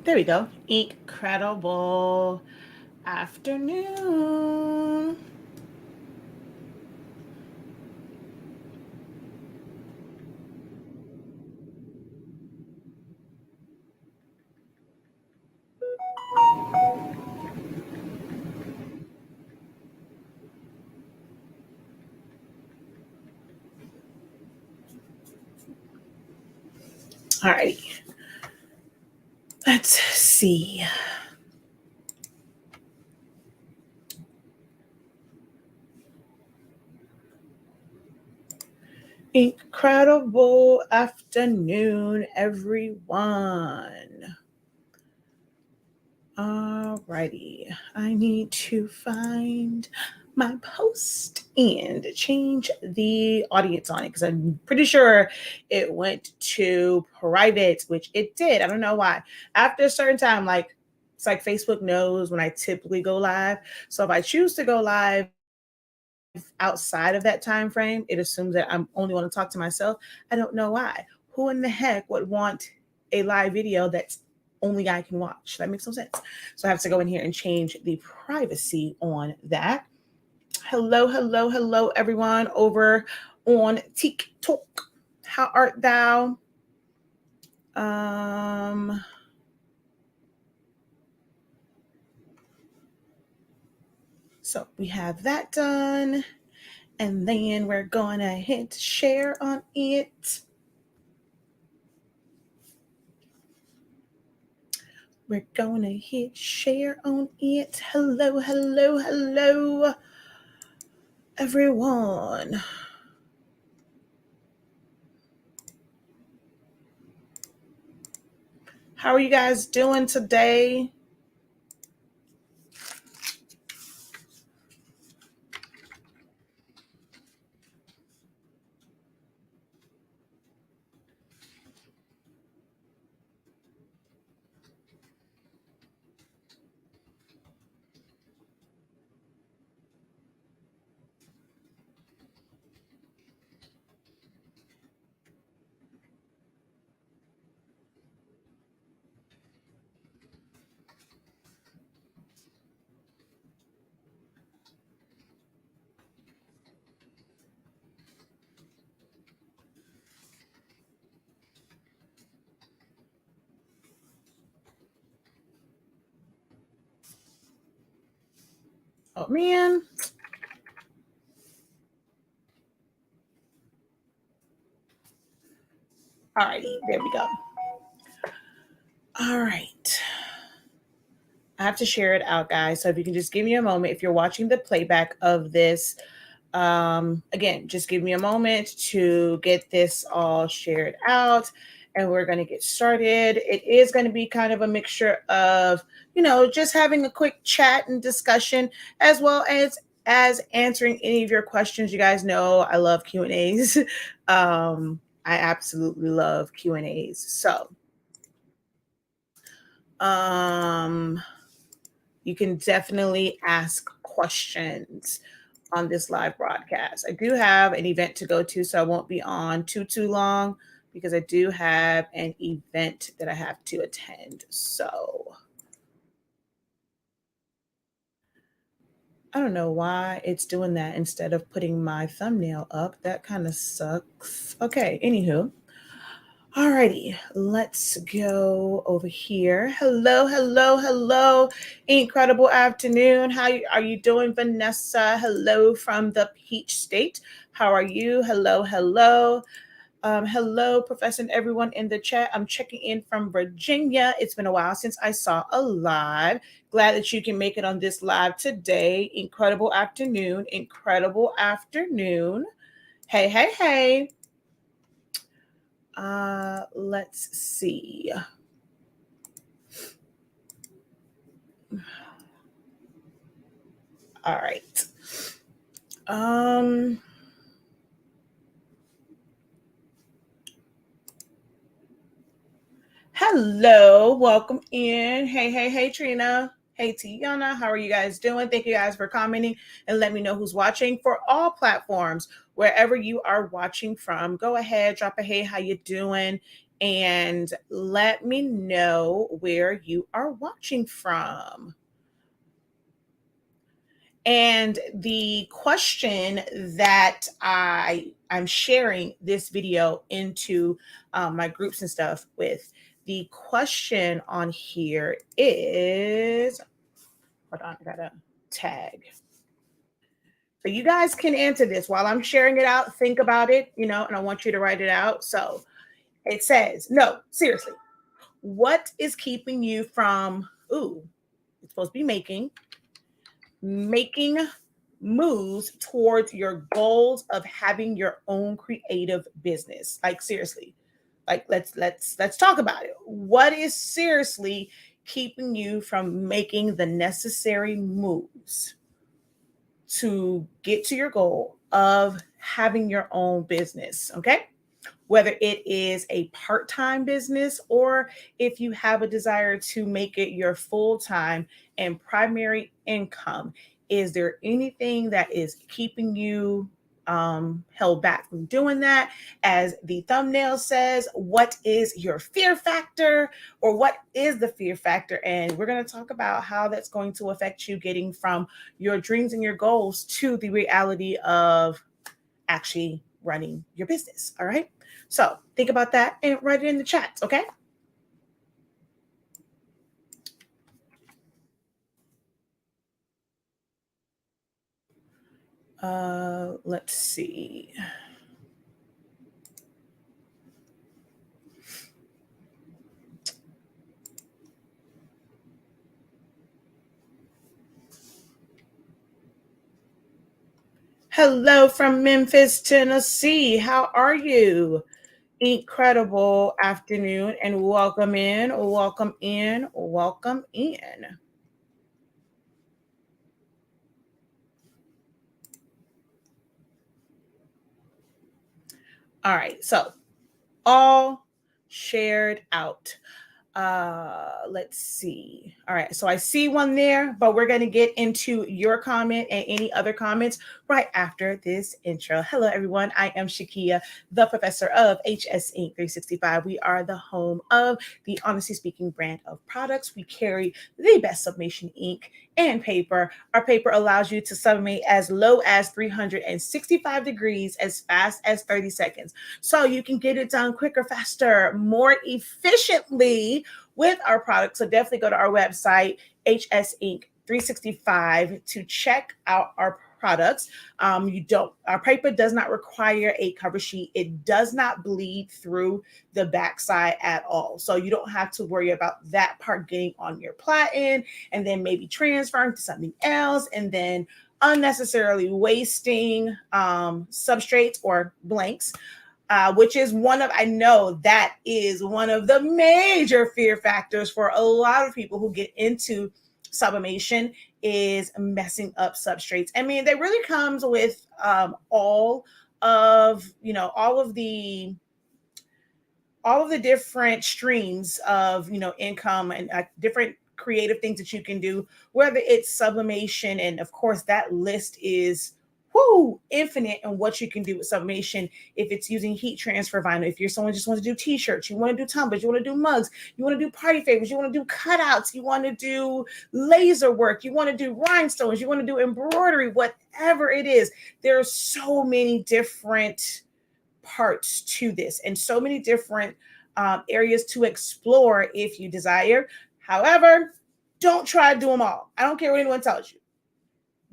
There we go. Incredible afternoon. All right. Let's see. Incredible afternoon, everyone. Alrighty, I need to find my post and change the audience on it because I'm pretty sure it went to private, which it did. I don't know why. After a certain time, like it's like Facebook knows when I typically go live. So if I choose to go live outside of that time frame, it assumes that I'm only want to talk to myself. I don't know why. Who in the heck would want a live video that's only I can watch? That makes no sense. So I have to go in here and change the privacy on that. Hello, hello, hello, everyone over on TikTok. How art thou? So we have that done. And then we're gonna hit share on it. We're gonna hit share on it. Hello, hello, hello, everyone. How are you guys doing today? Oh man. Alrighty, there we go. All right. I have to share it out, guys. So if you can just give me a moment, if you're watching the playback of this, again, just give me a moment to get this all shared out and we're going to get started. It is going to be kind of a mixture of, just having a quick chat and discussion as well as answering any of your questions. You guys know I love Q&As. I absolutely love Q&As. So, you can definitely ask questions on this live broadcast. I do have an event to go to, so I won't be on too long because I do have an event that I have to attend. So I don't know why it's doing that instead of putting my thumbnail up. That kind of sucks. Okay, anywho. Alrighty, let's go over here. Hello, hello, hello. Incredible afternoon. How are you doing, Vanessa? Hello from the Peach State. How are you? Hello, hello. Hello, Professor and everyone in the chat. I'm checking in from Virginia. It's been a while since I saw a live. Glad that you can make it on this live today. Incredible afternoon. Incredible afternoon. Hey, hey, hey. Let's see. All right. Hello, welcome in. Hey, hey, hey, Trina. Hey, Tiana. How are you guys doing? Thank you guys for commenting and let me know who's watching for all platforms. Wherever you are watching from, go ahead, drop a hey, how you doing? and let me know where you are watching from. And the question that I'm sharing this video into my groups and stuff with, the question on here is, hold on, I gotta tag. So you guys can answer this while I'm sharing it out. Think about it, and I want you to write it out. So it says, no, seriously, what is keeping you from, it's supposed to be making moves towards your goals of having your own creative business? Like seriously, like let's talk about it. What is seriously keeping you from making the necessary moves to get to your goal of having your own business? Okay, whether it is a part-time business or if you have a desire to make it your full-time and primary income. Is there anything that is keeping you held back from doing that? As the thumbnail says, what is your fear factor, or what is the fear factor? And we're going to talk about how that's going to affect you getting from your dreams and your goals to the reality of actually running your business. All right. So think about that and write it in the chat. Okay. Let's see. Hello from Memphis, Tennessee. How are you? Incredible afternoon, and welcome in, welcome in, welcome in. All right, so all shared out. Let's see. All right, so I see one there, but we're going to get into your comment and any other comments right after this intro. Hello, everyone. I am Shakia, the professor of HSINK365. We are the home of the Honestly Speaking brand of products. We carry the best sublimation ink and paper. Our paper allows you to sublimate as low as 365 degrees as fast as 30 seconds. So you can get it done quicker, faster, more efficiently with our products. So definitely go to our website, HSINK365, to check out our products. Our paper does not require a cover sheet. It does not bleed through the backside at all. So you don't have to worry about that part getting on your platen and then maybe transferring to something else and then unnecessarily wasting substrates or blanks. Which is I know that is one of the major fear factors for a lot of people who get into sublimation, is messing up substrates. I mean, that really comes with all of the different streams of income and different creative things that you can do, whether it's sublimation, and of course that list is infinite in what you can do with sublimation. If it's using heat transfer vinyl, if you're someone who just wants to do t-shirts, you want to do tumblers, you want to do mugs, you want to do party favors, you want to do cutouts, you want to do laser work, you want to do rhinestones, you want to do embroidery, whatever it is, there are so many different parts to this and so many different areas to explore if you desire. However, don't try to do them all. I don't care what anyone tells you.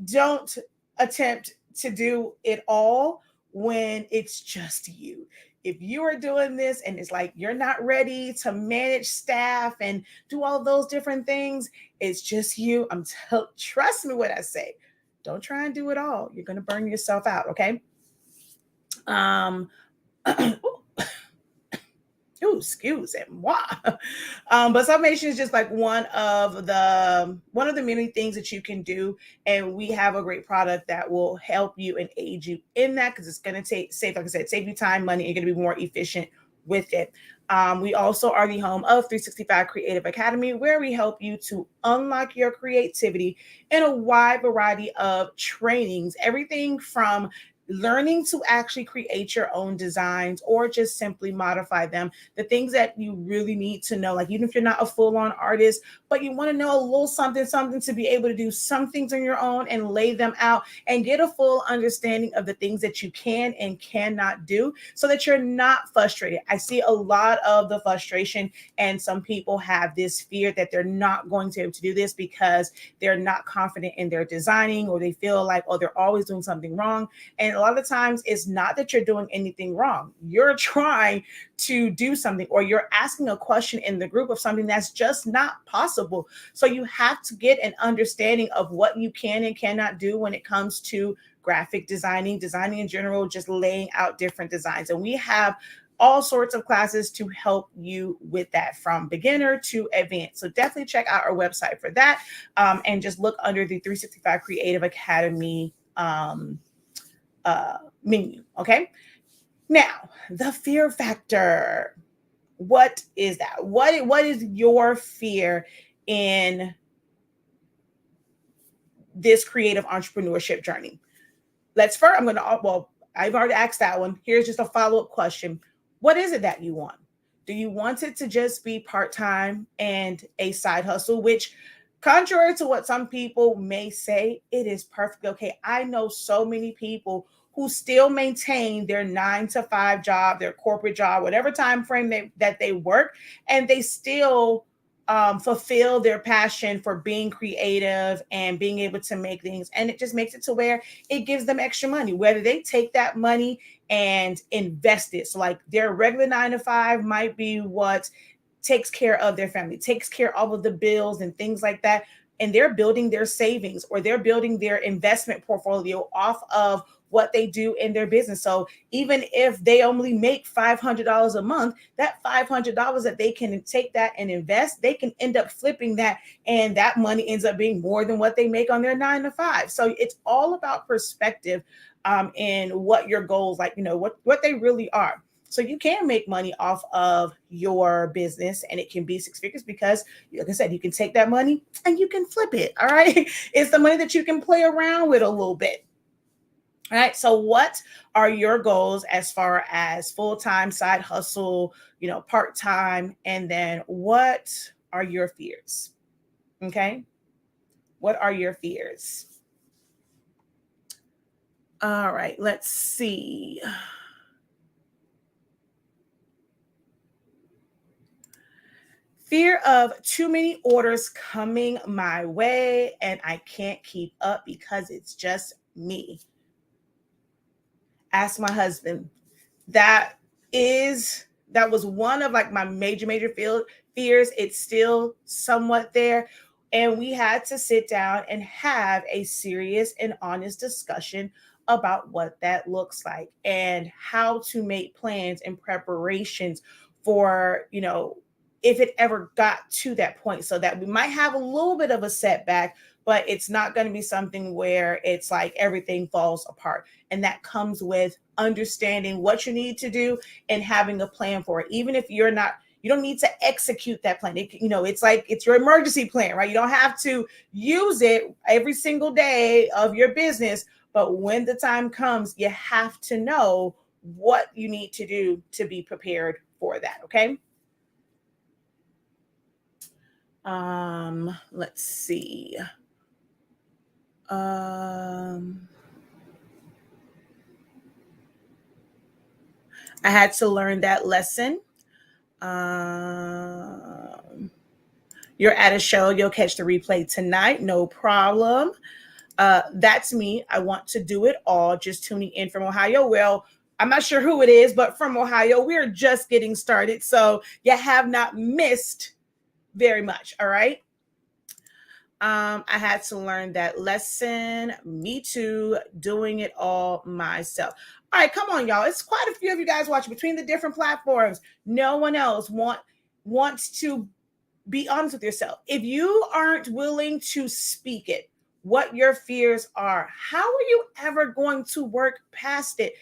Don't attempt to do it all when it's just you. If you are doing this and it's like you're not ready to manage staff and do all those different things, it's just you. Trust me when I say, don't try and do it all. You're going to burn yourself out, okay? Excuse moi. But sublimation is just like one of the many things that you can do, and we have a great product that will help you and aid you in that, because it's going to save you time, money, and you're going to be more efficient with it. We also are the home of 365 Creative Academy, where we help you to unlock your creativity in a wide variety of trainings, everything from learning to actually create your own designs or just simply modify them. The things that you really need to know, like even if you're not a full-on artist, but you want to know a little something to be able to do some things on your own and lay them out and get a full understanding of the things that you can and cannot do so that you're not frustrated. I see a lot of the frustration, and some people have this fear that they're not going to be able to do this because they're not confident in their designing, or they feel like, oh, they're always doing something wrong. And a lot of times it's not that you're doing anything wrong. You're trying to do something, or you're asking a question in the group of something that's just not possible. So you have to get an understanding of what you can and cannot do when it comes to graphic designing in general, just laying out different designs. And we have all sorts of classes to help you with that, from beginner to advanced. So definitely check out our website for that, and just look under the 365 Creative Academy menu. Okay. Now, the fear factor. What is that? What is your fear in this creative entrepreneurship journey? I've already asked that one. Here's just a follow-up question. What is it that you want? Do you want it to just be part-time and a side hustle, which, contrary to what some people may say, it is perfectly okay. I know so many people who still maintain their 9-to-5 job, their corporate job, whatever time frame that they work, and they still fulfill their passion for being creative and being able to make things. And it just makes it to where it gives them extra money, whether they take that money and invest it. So like their regular 9-to-5 might be what takes care of their family, takes care of all of the bills and things like that. And they're building their savings, or they're building their investment portfolio off of what they do in their business. So even if they only make $500 a month, that $500 that they can take that and invest, they can end up flipping that, and that money ends up being more than what they make on their 9-to-5. So it's all about perspective, and what your goals, like, what they really are. So you can make money off of your business, and it can be six figures because, like I said, you can take that money and you can flip it. All right. It's the money that you can play around with a little bit. All right. So what are your goals as far as full-time, side hustle, part-time? And then what are your fears? Okay. What are your fears? All right. Let's see. Fear of too many orders coming my way and I can't keep up because it's just me. Ask my husband. That was one of like my major fears. It's still somewhat there. And we had to sit down and have a serious and honest discussion about what that looks like and how to make plans and preparations for, if it ever got to that point, so that we might have a little bit of a setback, but it's not going to be something where it's like everything falls apart. And that comes with understanding what you need to do and having a plan for it. Even if you don't need to execute that plan. It's like it's your emergency plan, right? You don't have to use it every single day of your business, but when the time comes, you have to know what you need to do to be prepared for that. Okay. Let's see. I had to learn that lesson. You're at a show, you'll catch the replay tonight, no problem. That's me. I want to do it all. Just tuning in from Ohio. Well, I'm not sure who it is, but from Ohio, we're just getting started. So you have not missed very much. All right. I had to learn that lesson. Me too, doing it all myself. All right, come on, y'all. It's quite a few of you guys watching between the different platforms. No one else wants to be honest with yourself. If you aren't willing to speak it, what your fears are, how are you ever going to work past it?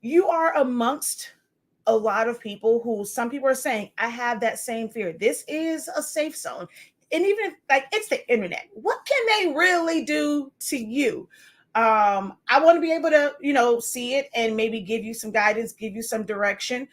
You are amongst a lot of people who some people are saying, I have that same fear. This is a safe zone. And even if, like, it's the internet, what can they really do to you? I want to be able to, see it and maybe give you some guidance, give you some direction.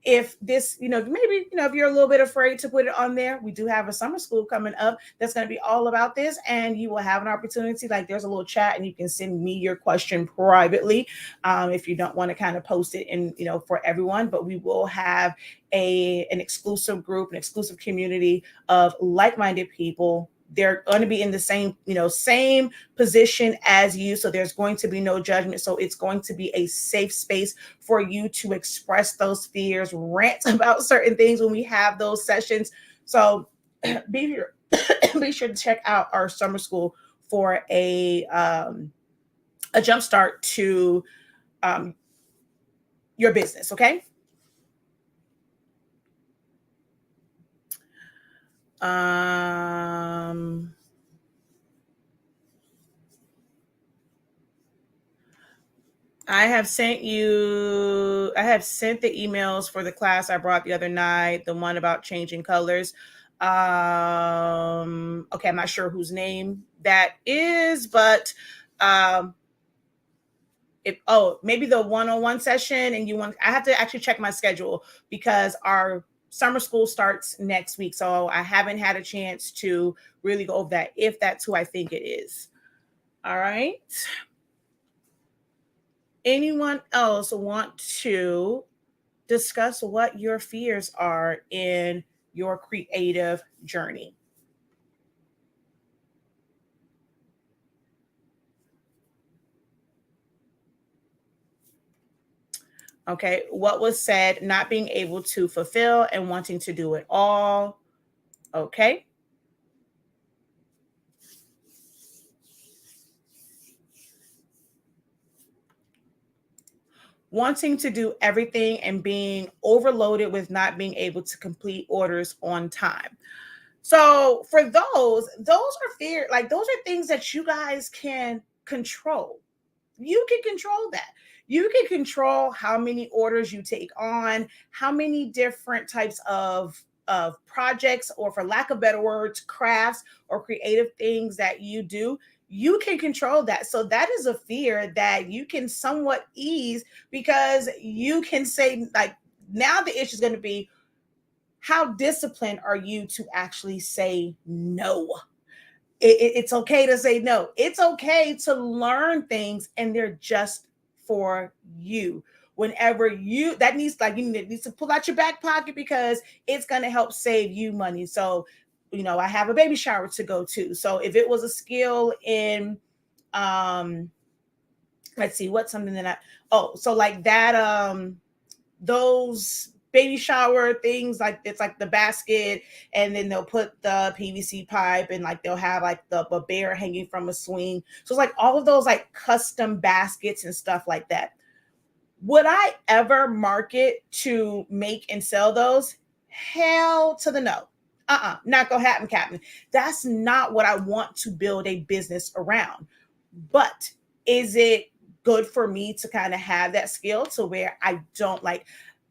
If this, maybe, if you're a little bit afraid to put it on there, we do have a summer school coming up that's going to be all about this, and you will have an opportunity. Like, there's a little chat and you can send me your question privately, if you don't want to kind of post it in, for everyone. But we will have an exclusive group, an exclusive community of like-minded people. They're going to be in the same position as you. So there's going to be no judgment. So it's going to be a safe space for you to express those fears, rant about certain things when we have those sessions. So be sure to check out our summer school for a jump start to your business. Okay. I have sent the emails for the class I brought the other night, the one about changing colors. Okay, I'm not sure whose name that is, but maybe the one-on-one session, and I have to actually check my schedule because our summer school starts next week. So I haven't had a chance to really go over that, if that's who I think it is. All right. Anyone else want to discuss what your fears are in your creative journey? Okay, what was said, not being able to fulfill and wanting to do it all. Okay. Wanting to do everything and being overloaded with not being able to complete orders on time. So for those are fear, like those are things that you guys can control. You can control that. You can control how many orders you take on, how many different types of projects, or for lack of better words, crafts or creative things that you do. You can control that. So that is a fear that you can somewhat ease, because you can say, like, now the issue is going to be, how disciplined are you to actually say no? It's okay to say no. It's okay to learn things, and they're just for you. Whenever you need to pull out your back pocket, because it's going to help save you money. So, I have a baby shower to go to. So if it was a skill in, let's see, what's something that so like that, those baby shower things, like it's like the basket, and then they'll put the PVC pipe, and like they'll have like a bear hanging from a swing. So it's like all of those like custom baskets and stuff like that. Would I ever market to make and sell those? Hell to the no. Not gonna happen, Captain. That's not what I want to build a business around. But is it good for me to kind of have that skill to where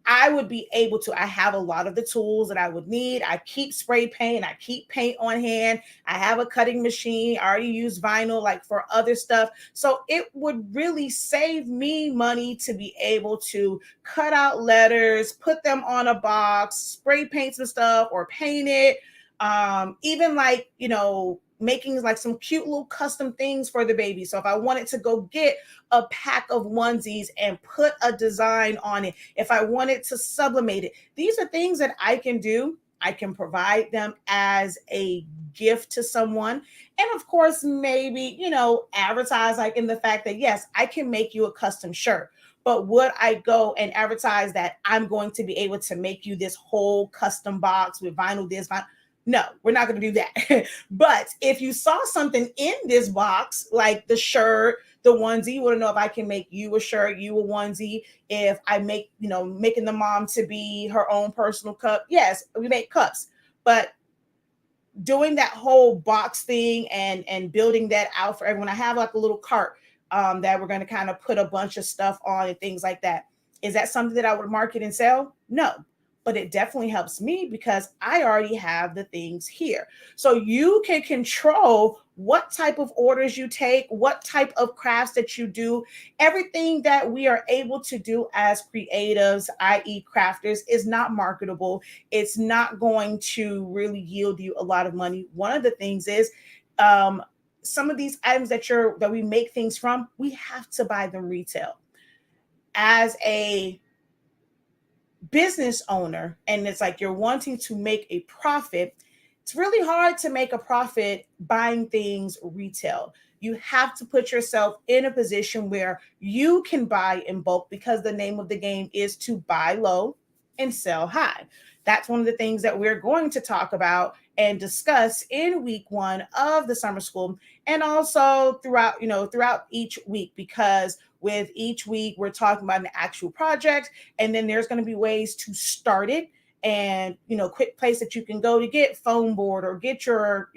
I would be able to, I have a lot of the tools that I would need. I keep spray paint, I keep paint on hand. I have a cutting machine. I already use vinyl like for other stuff. So it would really save me money to be able to cut out letters, put them on a box, spray paint some stuff or paint it. Even like, making like some cute little custom things for the baby. So if I wanted to go get a pack of onesies and put a design on it, if I wanted to sublimate it, these are things that I can do. I can provide them as a gift to someone. And of course, maybe, advertise like in the fact that, yes, I can make you a custom shirt. But would I go and advertise that I'm going to be able to make you this whole custom box with vinyl this, vinyl? No, we're not going to do that. But if you saw something in this box, like the shirt, the onesie, you want to know if I can make you a shirt, you a onesie. If I make, making the mom to be her own personal cup. Yes, we make cups. But doing that whole box thing and building that out for everyone. I have like a little cart that we're going to kind of put a bunch of stuff on and things like that. Is that something that I would market and sell? No. but it definitely helps me because I already have the things here. So you can control what type of orders you take, what type of crafts that you do. Everything that we are able to do as creatives, i.e., crafters, is not marketable. It's not going to really yield you a lot of money. One of the things is some of these items that we make things from, we have to buy them retail. As a business owner, and it's like you're wanting to make a profit, it's really hard to make a profit buying things retail. You have to put yourself in a position where you can buy in bulk, because the name of the game is to buy low and sell high. That's one of the things that we're going to talk about and discuss in week 1 of the summer school, and also throughout each week, because with each week we're talking about an actual project, and then there's going to be ways to start it, and quick place that you can go to get foam board or get your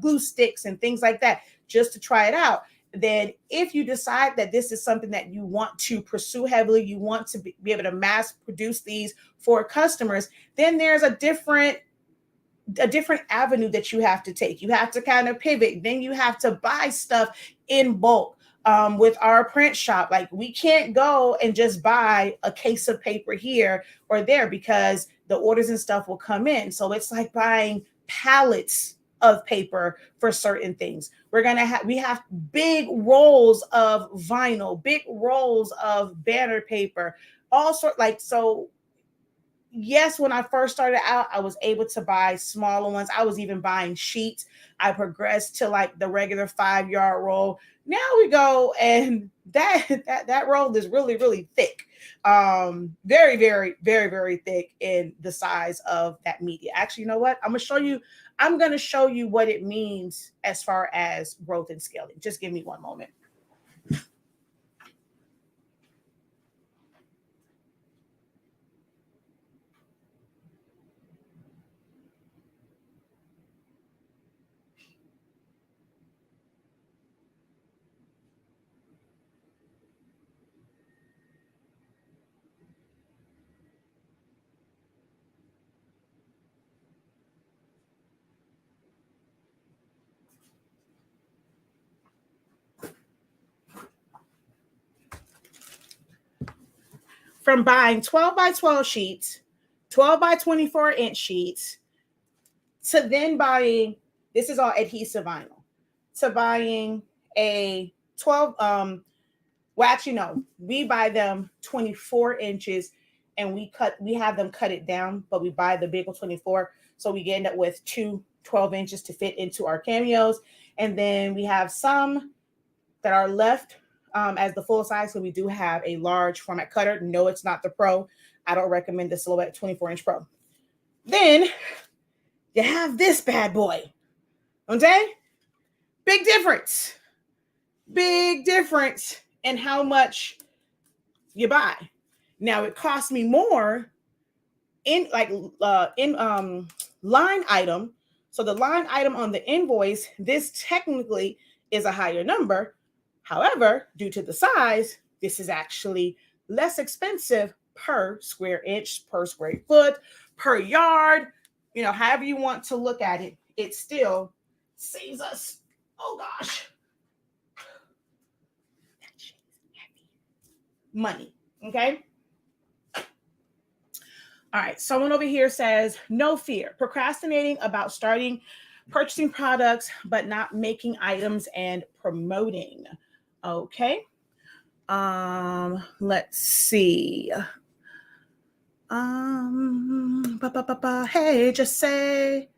glue sticks and things like that, just to try it out. Then if you decide that this is something that you want to pursue heavily, you want to be able to mass produce these for customers, then there's a different avenue that you have to take. You have to kind of pivot. Then you have to buy stuff in bulk. With our print shop, like, we can't go and just buy a case of paper here or there, because the orders and stuff will come in. So it's like buying pallets of paper for certain things. We have big rolls of vinyl, big rolls of banner paper, all sort, like, so yes, when I first started out, I was able to buy smaller ones. I was even buying sheets. I progressed to like the regular 5-yard roll. Now we go, and that roll is really, really thick. Very, very, very, very thick in the size of that media. Actually, you know what? I'm going to show you what it means as far as growth and scaling. Just give me one moment. From buying 12 by 12 sheets, 12 by 24-inch sheets, to then buying, this is all adhesive vinyl, to buying a 12, well, actually, no, we buy them 24 inches, and we have them cut it down, but we buy the bigger 24. So we end up with 12 inches to fit into our cameos. And then we have some that are left as the full size. So we do have a large format cutter. No, it's not the Pro. I don't recommend the Silhouette 24-inch Pro. Then you have this bad boy. Okay? Big difference. Big difference in how much you buy. Now it costs me more in line item. So the line item on the invoice, this technically is a higher number. However, due to the size, this is actually less expensive per square inch, per square foot, per yard, however you want to look at it. It still saves us, oh gosh, money. Okay. All right. Someone over here says, no fear, procrastinating about starting purchasing products, but not making items and promoting. Okay. Let's see. Hey, just say.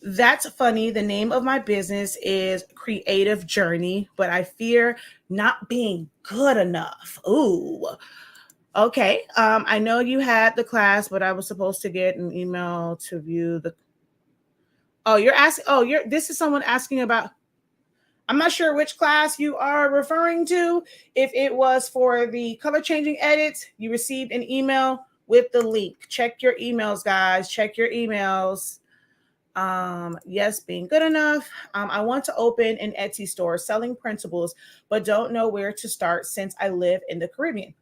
That's funny. The name of my business is Creative Journey, but I fear not being good enough. Ooh. Okay. I know you had the class, but I was supposed to get an email to view the. Oh, you're asking. Oh, this is someone asking about. I'm not sure which class you are referring to. If it was for the color changing edits, you received an email with the link. Check your emails, guys. Check your emails. Yes, being good enough. I want to open an Etsy store selling printables, but don't know where to start since I live in the Caribbean.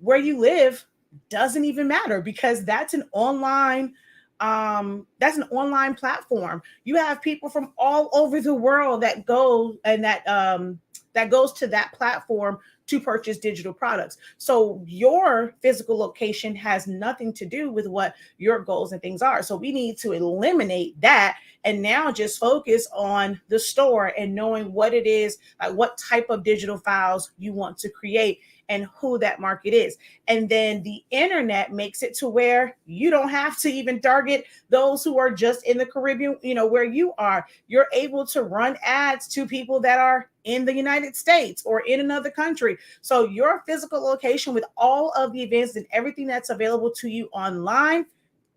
Where you live doesn't even matter because that's an online platform. You have people from all over the world that go and that goes to that platform to purchase digital products. So your physical location has nothing to do with what your goals and things are. So we need to eliminate that and now just focus on the store and knowing what it is, like what type of digital files you want to create and who that market is. And then the internet makes it to where you don't have to even target those who are just in the Caribbean, where you are. You're able to run ads to people that are in the United States or in another country. So your physical location with all of the events and everything that's available to you online,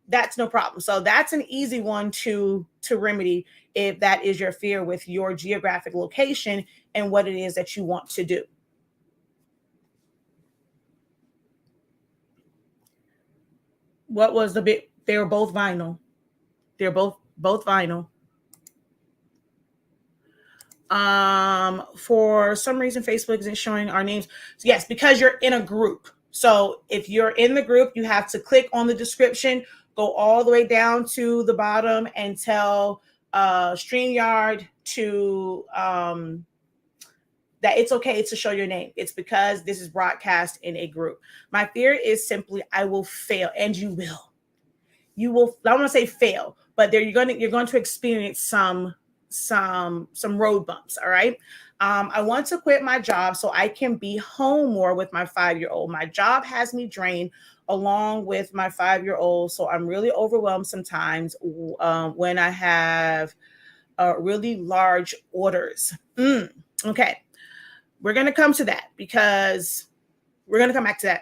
that's no problem. So that's an easy one to remedy if that is your fear with your geographic location and what it is that you want to do. What was the bit? They were both vinyl. They're both vinyl. For some reason, Facebook isn't showing our names. So yes, because you're in a group. So if you're in the group, you have to click on the description, go all the way down to the bottom and tell StreamYard to that it's okay to show your name. It's because this is broadcast in a group. My fear is simply I will fail, and you will. You will. I don't want to say fail, but you're going to experience some road bumps. All right. I want to quit my job so I can be home more with my 5-year-old. My job has me drained along with my 5-year-old. So I'm really overwhelmed sometimes when I have really large orders. Okay. We're going to come to that because we're going to come back to that.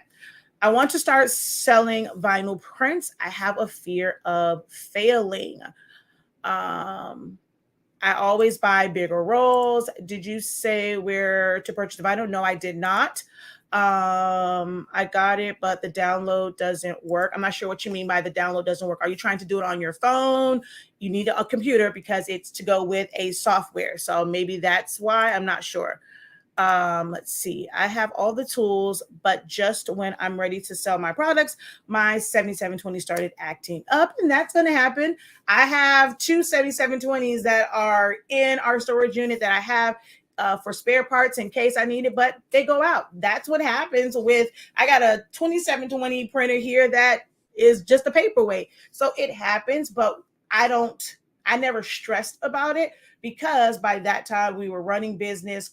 I want to start selling vinyl prints. I have a fear of failing. I always buy bigger rolls. Did you say where to purchase the vinyl? No, I did not. I got it, but the download doesn't work. I'm not sure what you mean by the download doesn't work. Are you trying to do it on your phone? You need a computer because it's to go with a software. So maybe that's why. I'm not sure. Let's see. I have all the tools, but just when I'm ready to sell my products, my 7720 started acting up, and that's going to happen. I have two 7720s that are in our storage unit that I have for spare parts in case I need it, but they go out. That's what happens I got a 2720 printer here that is just a paperweight. So it happens, but I never stressed about it because by that time we were running business,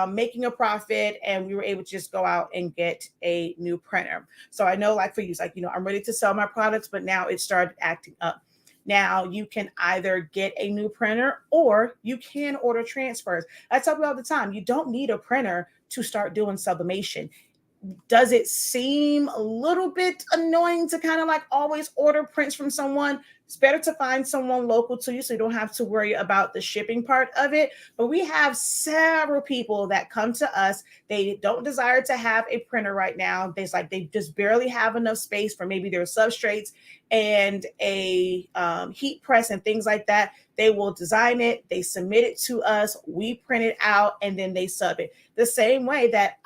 making a profit, and we were able to just go out and get a new printer. So I know, like for you, it's like, I'm ready to sell my products, but now it started acting up. Now you can either get a new printer or you can order transfers. I tell people all the time, you don't need a printer to start doing sublimation. Does it seem a little bit annoying to kind of like always order prints from someone? It's better to find someone local to you so you don't have to worry about the shipping part of it. But we have several people that come to us. They don't desire to have a printer right now. They just barely have enough space for maybe their substrates and a heat press and things like that. They will design it, they submit it to us, we print it out, and then they sub it. The same way that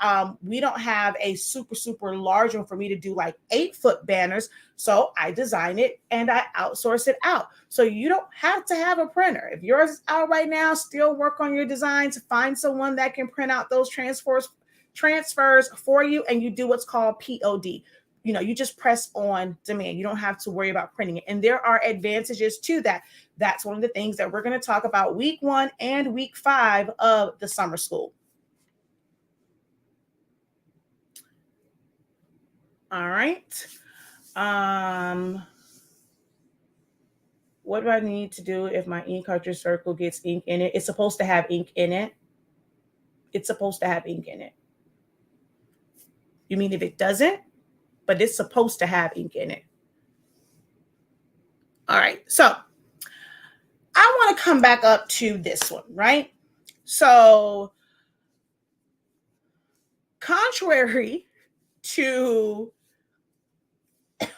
we don't have a super, super large one for me to do like 8-foot banners. So I design it and I outsource it out. So you don't have to have a printer. If yours is out right now, still work on your designs, find someone that can print out those transfers for you, and you do what's called POD. You just press on demand. You don't have to worry about printing it. And there are advantages to that. That's one of the things that we're going to talk about week 1 and week 5 of the summer school. All right. What do I need to do if my ink cartridge circle gets ink in it? It's supposed to have ink in it. It's supposed to have ink in it. You mean if it doesn't? But it's supposed to have ink in it. All right. So I want to come back up to this one, right? So contrary to,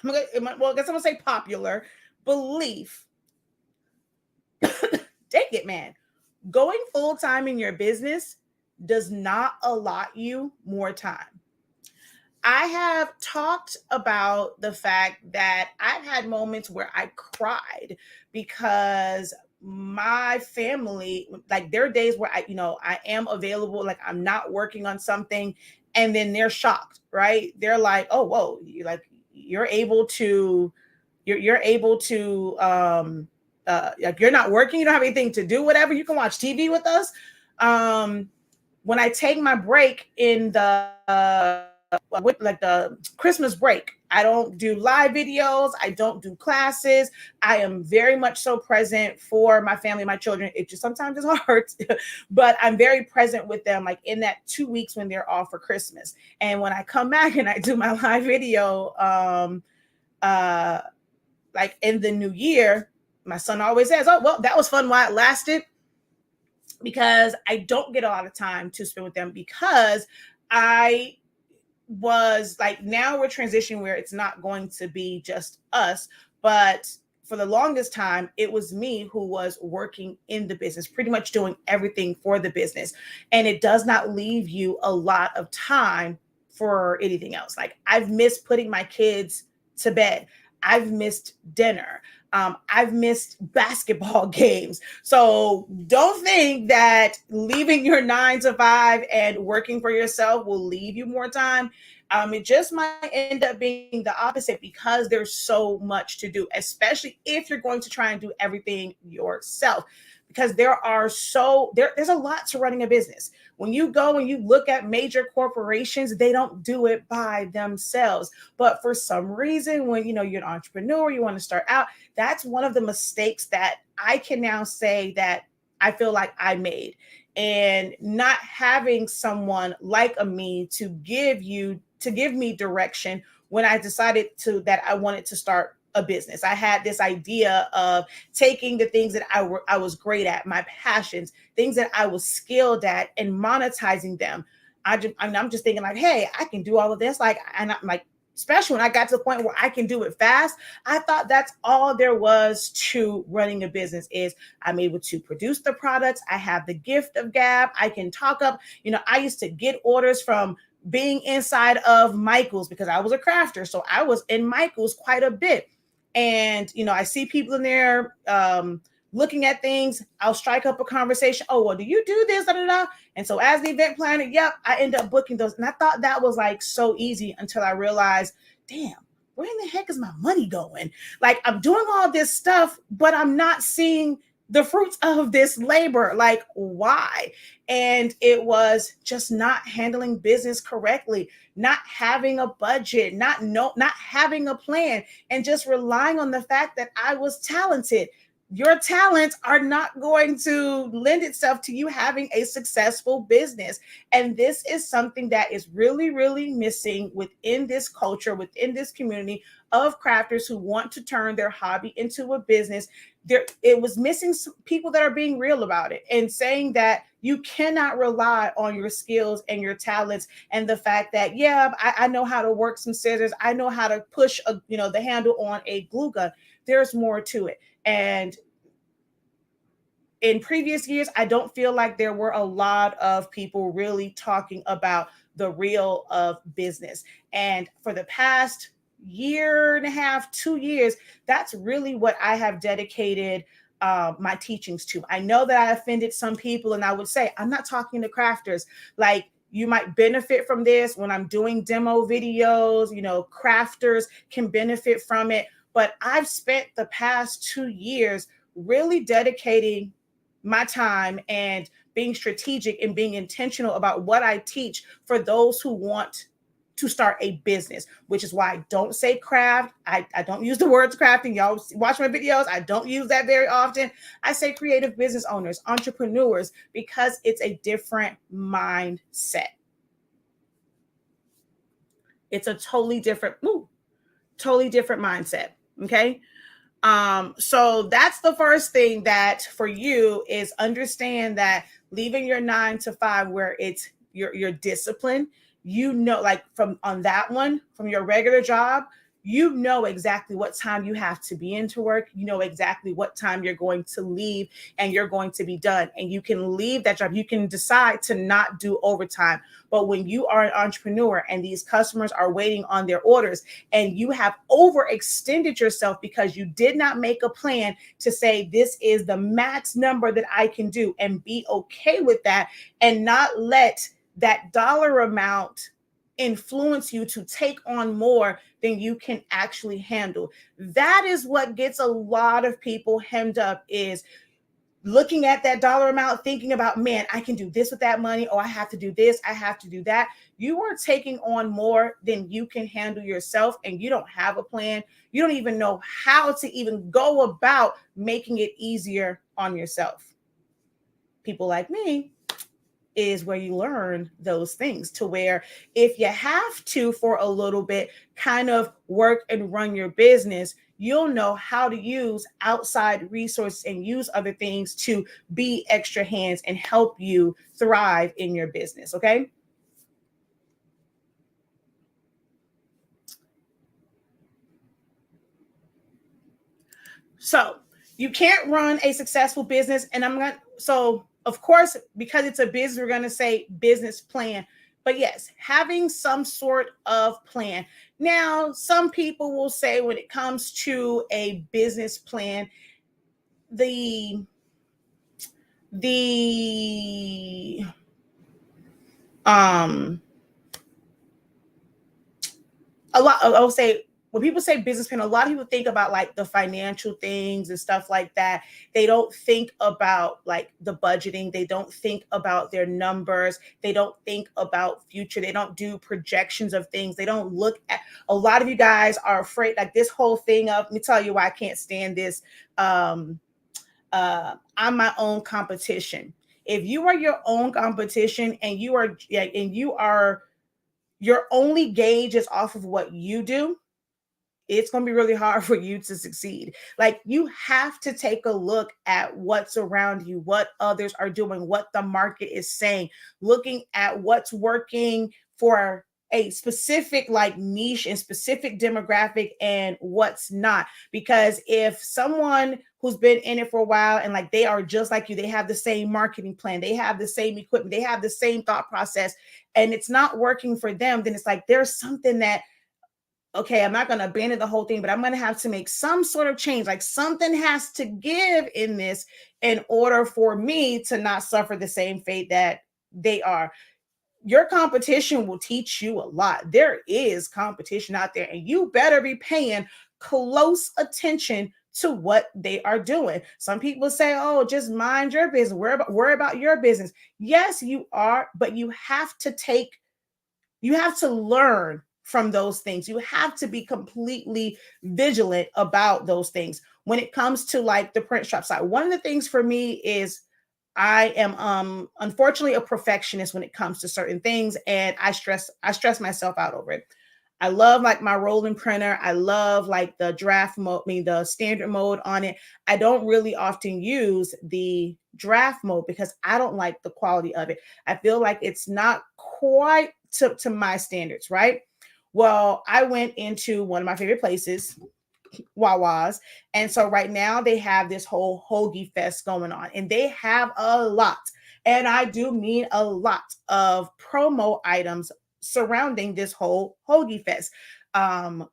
well, I guess I'm going to say popular belief, dang it, man, going full-time in your business does not allot you more time. I have talked about the fact that I've had moments where I cried because my family, like there are days where I am available, like I'm not working on something, and then they're shocked, right? They're like, "Oh, whoa, you're able to, you're able to, like you're not working, you don't have anything to do, whatever. You can watch TV with us." When I take my break in the with like the Christmas break, I don't do live videos, I don't do classes. I am very much so present for my family, my children. It just sometimes is hard, but I'm very present with them, like in that 2 weeks when they're off for Christmas. And when I come back and I do my live video, uh, like in the new year, my son always says, "Oh, well, that was fun while it lasted," because I don't get a lot of time to spend with them because I was like, now we're transitioning where it's not going to be just us, but for the longest time, it was me who was working in the business, pretty much doing everything for the business. And it does not leave you a lot of time for anything else. Like I've missed putting my kids to bed. I've missed dinner. I've missed basketball games. So don't think that leaving your 9 to 5 and working for yourself will leave you more time. It just might end up being the opposite because there's so much to do, especially if you're going to try and do everything yourself. Because there's a lot to running a business. When you go and you look at major corporations, they don't do it by themselves. But for some reason, when you're an entrepreneur, you want to start out, that's one of the mistakes that I can now say that I feel like I made. And not having someone like me to give me direction when I decided that I wanted to start a business. I had this idea of taking the things that I was great at, my passions, things that I was skilled at, and monetizing them. I'm just thinking like, hey, I can do all of this. Like, and I'm like, especially when I got to the point where I can do it fast, I thought that's all there was to running a business is I'm able to produce the products. I have the gift of gab. I can talk up. I used to get orders from being inside of Michael's because I was a crafter. So I was in Michael's quite a bit. And, I see people in there looking at things. I'll strike up a conversation. Oh, well, do you do this? Da, da, da. And so as the event planner, yep, I end up booking those. And I thought that was like so easy until I realized, damn, where in the heck is my money going? Like I'm doing all this stuff, but I'm not seeing the fruits of this labor. Like why? And it was just not handling business correctly, not having a budget, not having a plan, and just relying on the fact that I was talented. Your talents are not going to lend itself to you having a successful business. And this is something that is really, really missing within this culture, within this community of crafters who want to turn their hobby into a business. It was missing people that are being real about it and saying that you cannot rely on your skills and your talents and the fact that, yeah, I know how to work some scissors. I know how to push the handle on a glue gun. There's more to it. And in previous years, I don't feel like there were a lot of people really talking about the real of business. And for the past year and a half, 2 years, that's really what I have dedicated my teachings to. I know that I offended some people, and I would say, I'm not talking to crafters. Like, you might benefit from this when I'm doing demo videos, crafters can benefit from it. But I've spent the past 2 years really dedicating my time and being strategic and being intentional about what I teach for those who want to start a business, which is why I don't say craft. I don't use the words crafting. Y'all watch my videos. I don't use that very often. I say creative business owners, entrepreneurs, because it's a different mindset. It's a totally different mindset. Okay. So that's the first thing that for you is understand that leaving your 9 to 5 where it's your discipline, like from on that one, from your regular job, you know exactly what time you have to be into work. You know exactly what time you're going to leave and you're going to be done. And you can leave that job. You can decide to not do overtime. But when you are an entrepreneur and these customers are waiting on their orders and you have overextended yourself because you did not make a plan to say, this is the max number that I can do, and be okay with that and not let that dollar amount influence you to take on more than you can actually handle. That is what gets a lot of people hemmed up, is looking at that dollar amount, thinking about, man, I can do this with that money, or I have to do this, I have to do that. You are taking on more than you can handle yourself, and you don't have a plan. You don't even know how to even go about making it easier on yourself. People like me is where you learn those things, to where if you have to, for a little bit, kind of work and run your business, you'll know how to use outside resources and use other things to be extra hands and help you thrive in your business. Okay. So you can't run a successful business. And so of course, because it's a business, we're going to say business plan. But yes, having some sort of plan. Now, some people will say when it comes to a business plan, the the um a lot, I'll say, when people say business plan, a lot of people think about like the financial things and stuff like that. They don't think about like the budgeting. They don't think about their numbers. They don't think about future. They don't do projections of things. They don't look at, a lot of you guys are afraid, like this whole thing of, let me tell you why I can't stand this. I'm my own competition. If you are your own competition and you are your only gauge is off of what you do, it's going to be really hard for you to succeed. Like, you have to take a look at what's around you, what others are doing, what the market is saying, looking at what's working for a specific like niche and specific demographic and what's not. Because if someone who's been in it for a while and like they are just like you, they have the same marketing plan, they have the same equipment, they have the same thought process, and it's not working for them, then it's like there's something that, okay, I'm not going to abandon the whole thing, but I'm going to have to make some sort of change. Like, something has to give in this in order for me to not suffer the same fate that they are. Your competition will teach you a lot. There is competition out there, and you better be paying close attention to what they are doing. Some people say, oh, just mind your business. Worry about your business. Yes, you are, but you have to learn from those things. You have to be completely vigilant about those things. When it comes to like the print shop side, one of the things for me is I am unfortunately a perfectionist when it comes to certain things, and I stress myself out over it. I love like my rolling printer. I love like the draft mode, the standard mode on it. I don't really often use the draft mode because I don't like the quality of it. I feel like it's not quite to my standards, right? Well, I went into one of my favorite places, Wawa's. And so right now they have this whole hoagie fest going on, and they have a lot, and I do mean a lot of promo items surrounding this whole hoagie fest.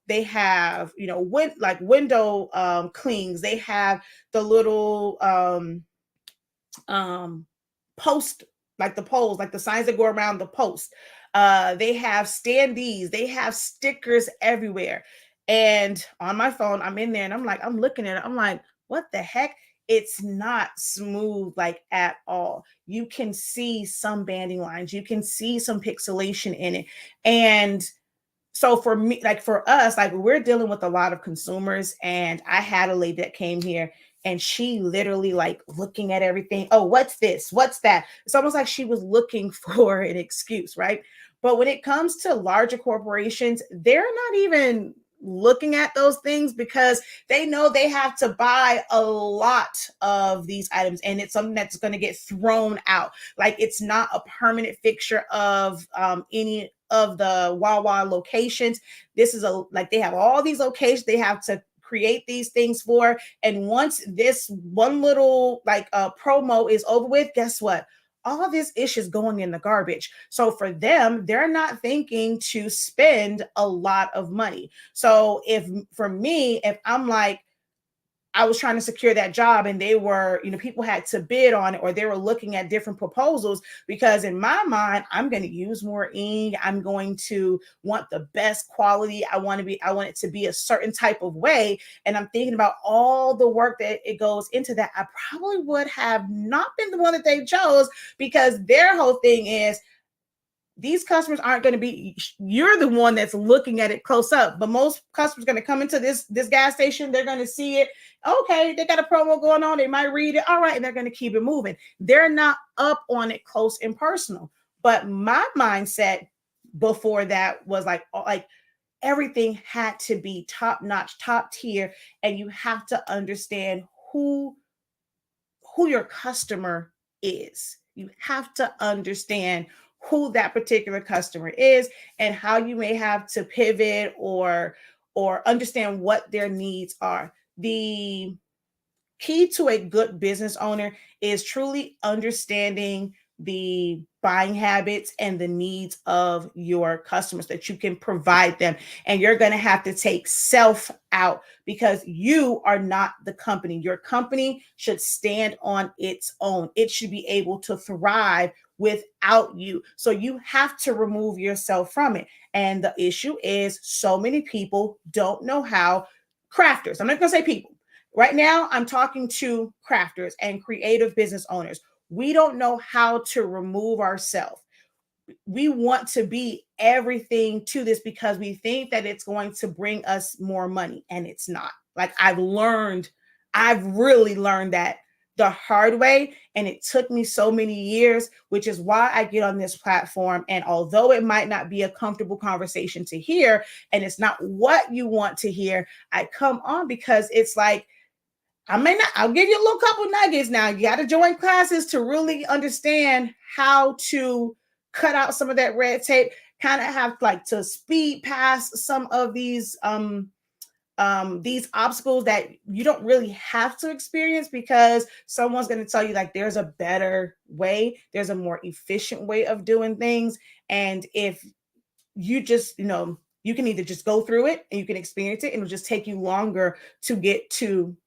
They have, window clings. They have the little um post, like the poles, like the signs that go around the post. They have standees, they have stickers everywhere. And on my phone, I'm in there and I'm looking at it. I'm like, what the heck? It's not smooth, like, at all. You can see some banding lines, you can see some pixelation in it. And so for me, like for us, like we're dealing with a lot of consumers, and I had a lady that came here and she literally like looking at everything. Oh, what's this? What's that? It's almost like she was looking for an excuse, right? But when it comes to larger corporations, they're not even looking at those things because they know they have to buy a lot of these items, and it's something that's going to get thrown out. Like, it's not a permanent fixture of any of the Wawa locations. This is they have all these locations they have to create these things for. And once this one little promo is over with, guess what? All this ish is going in the garbage. So for them, they're not thinking to spend a lot of money. So for me, if I'm like, I was trying to secure that job and they were, people had to bid on it, or they were looking at different proposals, because in my mind, I'm going to use more ink. I'm going to want the best quality. I want it to be a certain type of way. And I'm thinking about all the work that it goes into that. I probably would have not been the one that they chose, because their whole thing is, these customers aren't going to be, you're the one that's looking at it close up, but most customers are going to come into this gas station. They're going to see it. Okay, they got a promo going on. They might read it. All right. And they're going to keep it moving. They're not up on it close and personal. But my mindset before that was like everything had to be top notch, top tier. And you have to understand who your customer is. You have to understand who that particular customer is and how you may have to pivot or understand what their needs are. The key to a good business owner is truly understanding the buying habits and the needs of your customers, that you can provide them. And you're going to have to take self out, because you are not the company. Your company should stand on its own. It should be able to thrive without you. So you have to remove yourself from it. And the issue is, so many people don't know how. Crafters, I'm not going to say people. Right now, I'm talking to crafters and creative business owners. We don't know how to remove ourselves. We want to be everything to this because we think that it's going to bring us more money, and it's not. Like, I've really learned that the hard way, and it took me so many years, which is why I get on this platform. And although it might not be a comfortable conversation to hear, and it's not what you want to hear, I come on because it's like, I'll give you a little couple nuggets. Now, you got to join classes to really understand how to cut out some of that red tape, kind of have to speed past some of these obstacles that you don't really have to experience, because someone's going to tell you there's a better way, there's a more efficient way of doing things. And if you just, you can either just go through it and you can experience it, and it'll just take you longer to get to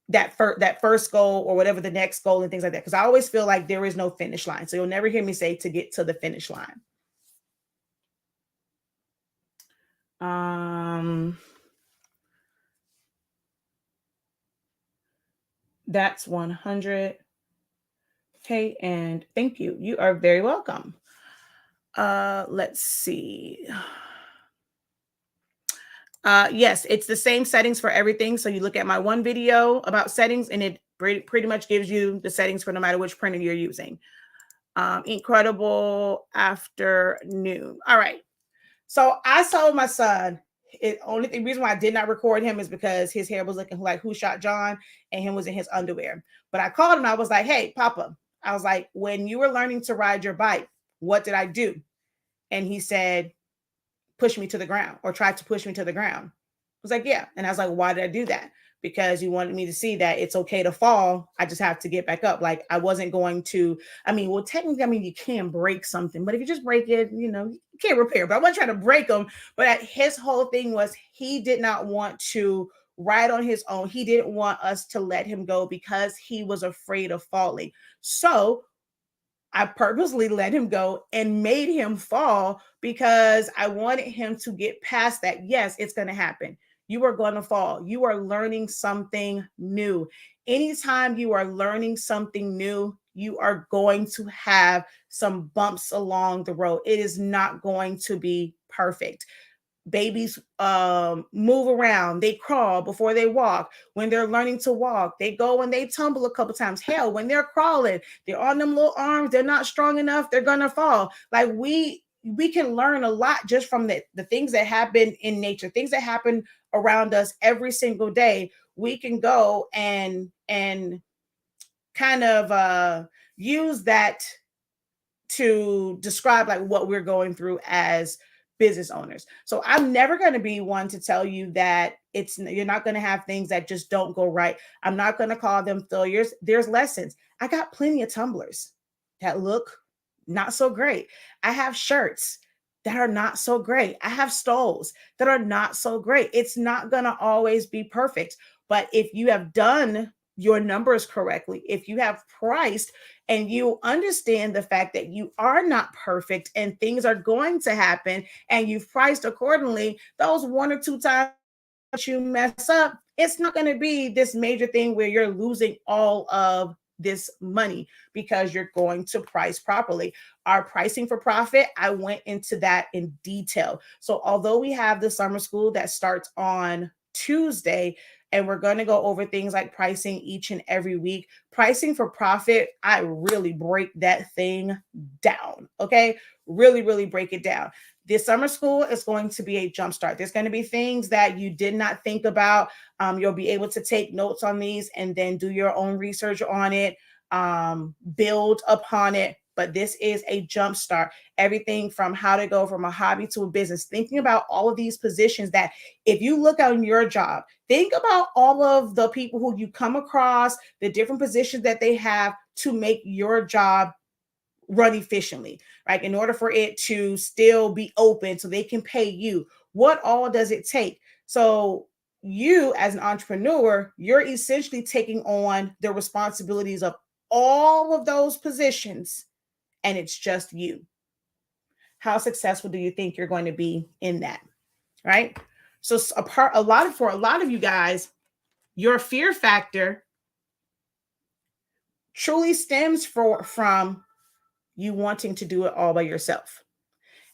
that first goal or whatever the next goal and things like that. Because I always feel like there is no finish line. So you'll never hear me say to get to the finish line. That's 100. Okay, and thank you. You are very welcome. Let's see. Yes, it's the same settings for everything. So you look at my one video about settings, and it pretty much gives you the settings for no matter which printer you're using. Incredible afternoon. All right. So I saw my son. The reason why I did not record him is because his hair was looking like Who Shot John, and him was in his underwear. But I called him. I was like, hey, Papa. I was like, when you were learning to ride your bike, what did I do? And he said, push me to the ground, or tried to push me to the ground. I was like, yeah. And I was like, why did I do that? Because you wanted me to see that it's okay to fall. I just have to get back up. Like, I wasn't going to, technically, you can break something, but if you just break it, you can't repair. But I wasn't trying to break them. But his whole thing was, he did not want to ride on his own. He didn't want us to let him go because he was afraid of falling. So I purposely let him go and made him fall, because I wanted him to get past that. Yes, it's going to happen. You are going to fall. You are learning something new. Anytime you are learning something new, you are going to have some bumps along the road. It is not going to be perfect. Babies move around, they crawl before they walk. When they're learning to walk, they go and they tumble a couple times. Hell, when they're crawling, they're on them little arms, they're not strong enough, they're gonna fall. Like, we we can learn a lot just from the things that happen in nature, things that happen around us every single day. We can go and kind of use that to describe like what we're going through as business owners. So I'm never going to be one to tell you that you're not going to have things that just don't go right. I'm not going to call them failures. There's lessons. I got plenty of tumblers that look not so great. I have shirts that are not so great. I have stoles that are not so great. It's not going to always be perfect. But if you have done your numbers correctly, if you have priced and you understand the fact that you are not perfect and things are going to happen and you've priced accordingly, those one or two times you mess up, it's not going to be this major thing where you're losing all of this money because you're going to price properly. Our pricing for profit, I went into that in detail. So although we have the summer school that starts on Tuesday, and we're going to go over things like pricing each and every week, pricing for profit, I really break that thing down. Okay. Really, really break it down. This summer school is going to be a jumpstart. There's going to be things that you did not think about. You'll be able to take notes on these and then do your own research on it, build upon it. But this is a jumpstart. Everything from how to go from a hobby to a business, thinking about all of these positions that if you look on your job, think about all of the people who you come across, the different positions that they have to make your job run efficiently, right? In order for it to still be open so they can pay you, what all does it take? So you as an entrepreneur, you're essentially taking on the responsibilities of all of those positions, and it's just you. How successful do you think you're going to be in that? Right? So for a lot of you guys, your fear factor truly stems from you wanting to do it all by yourself.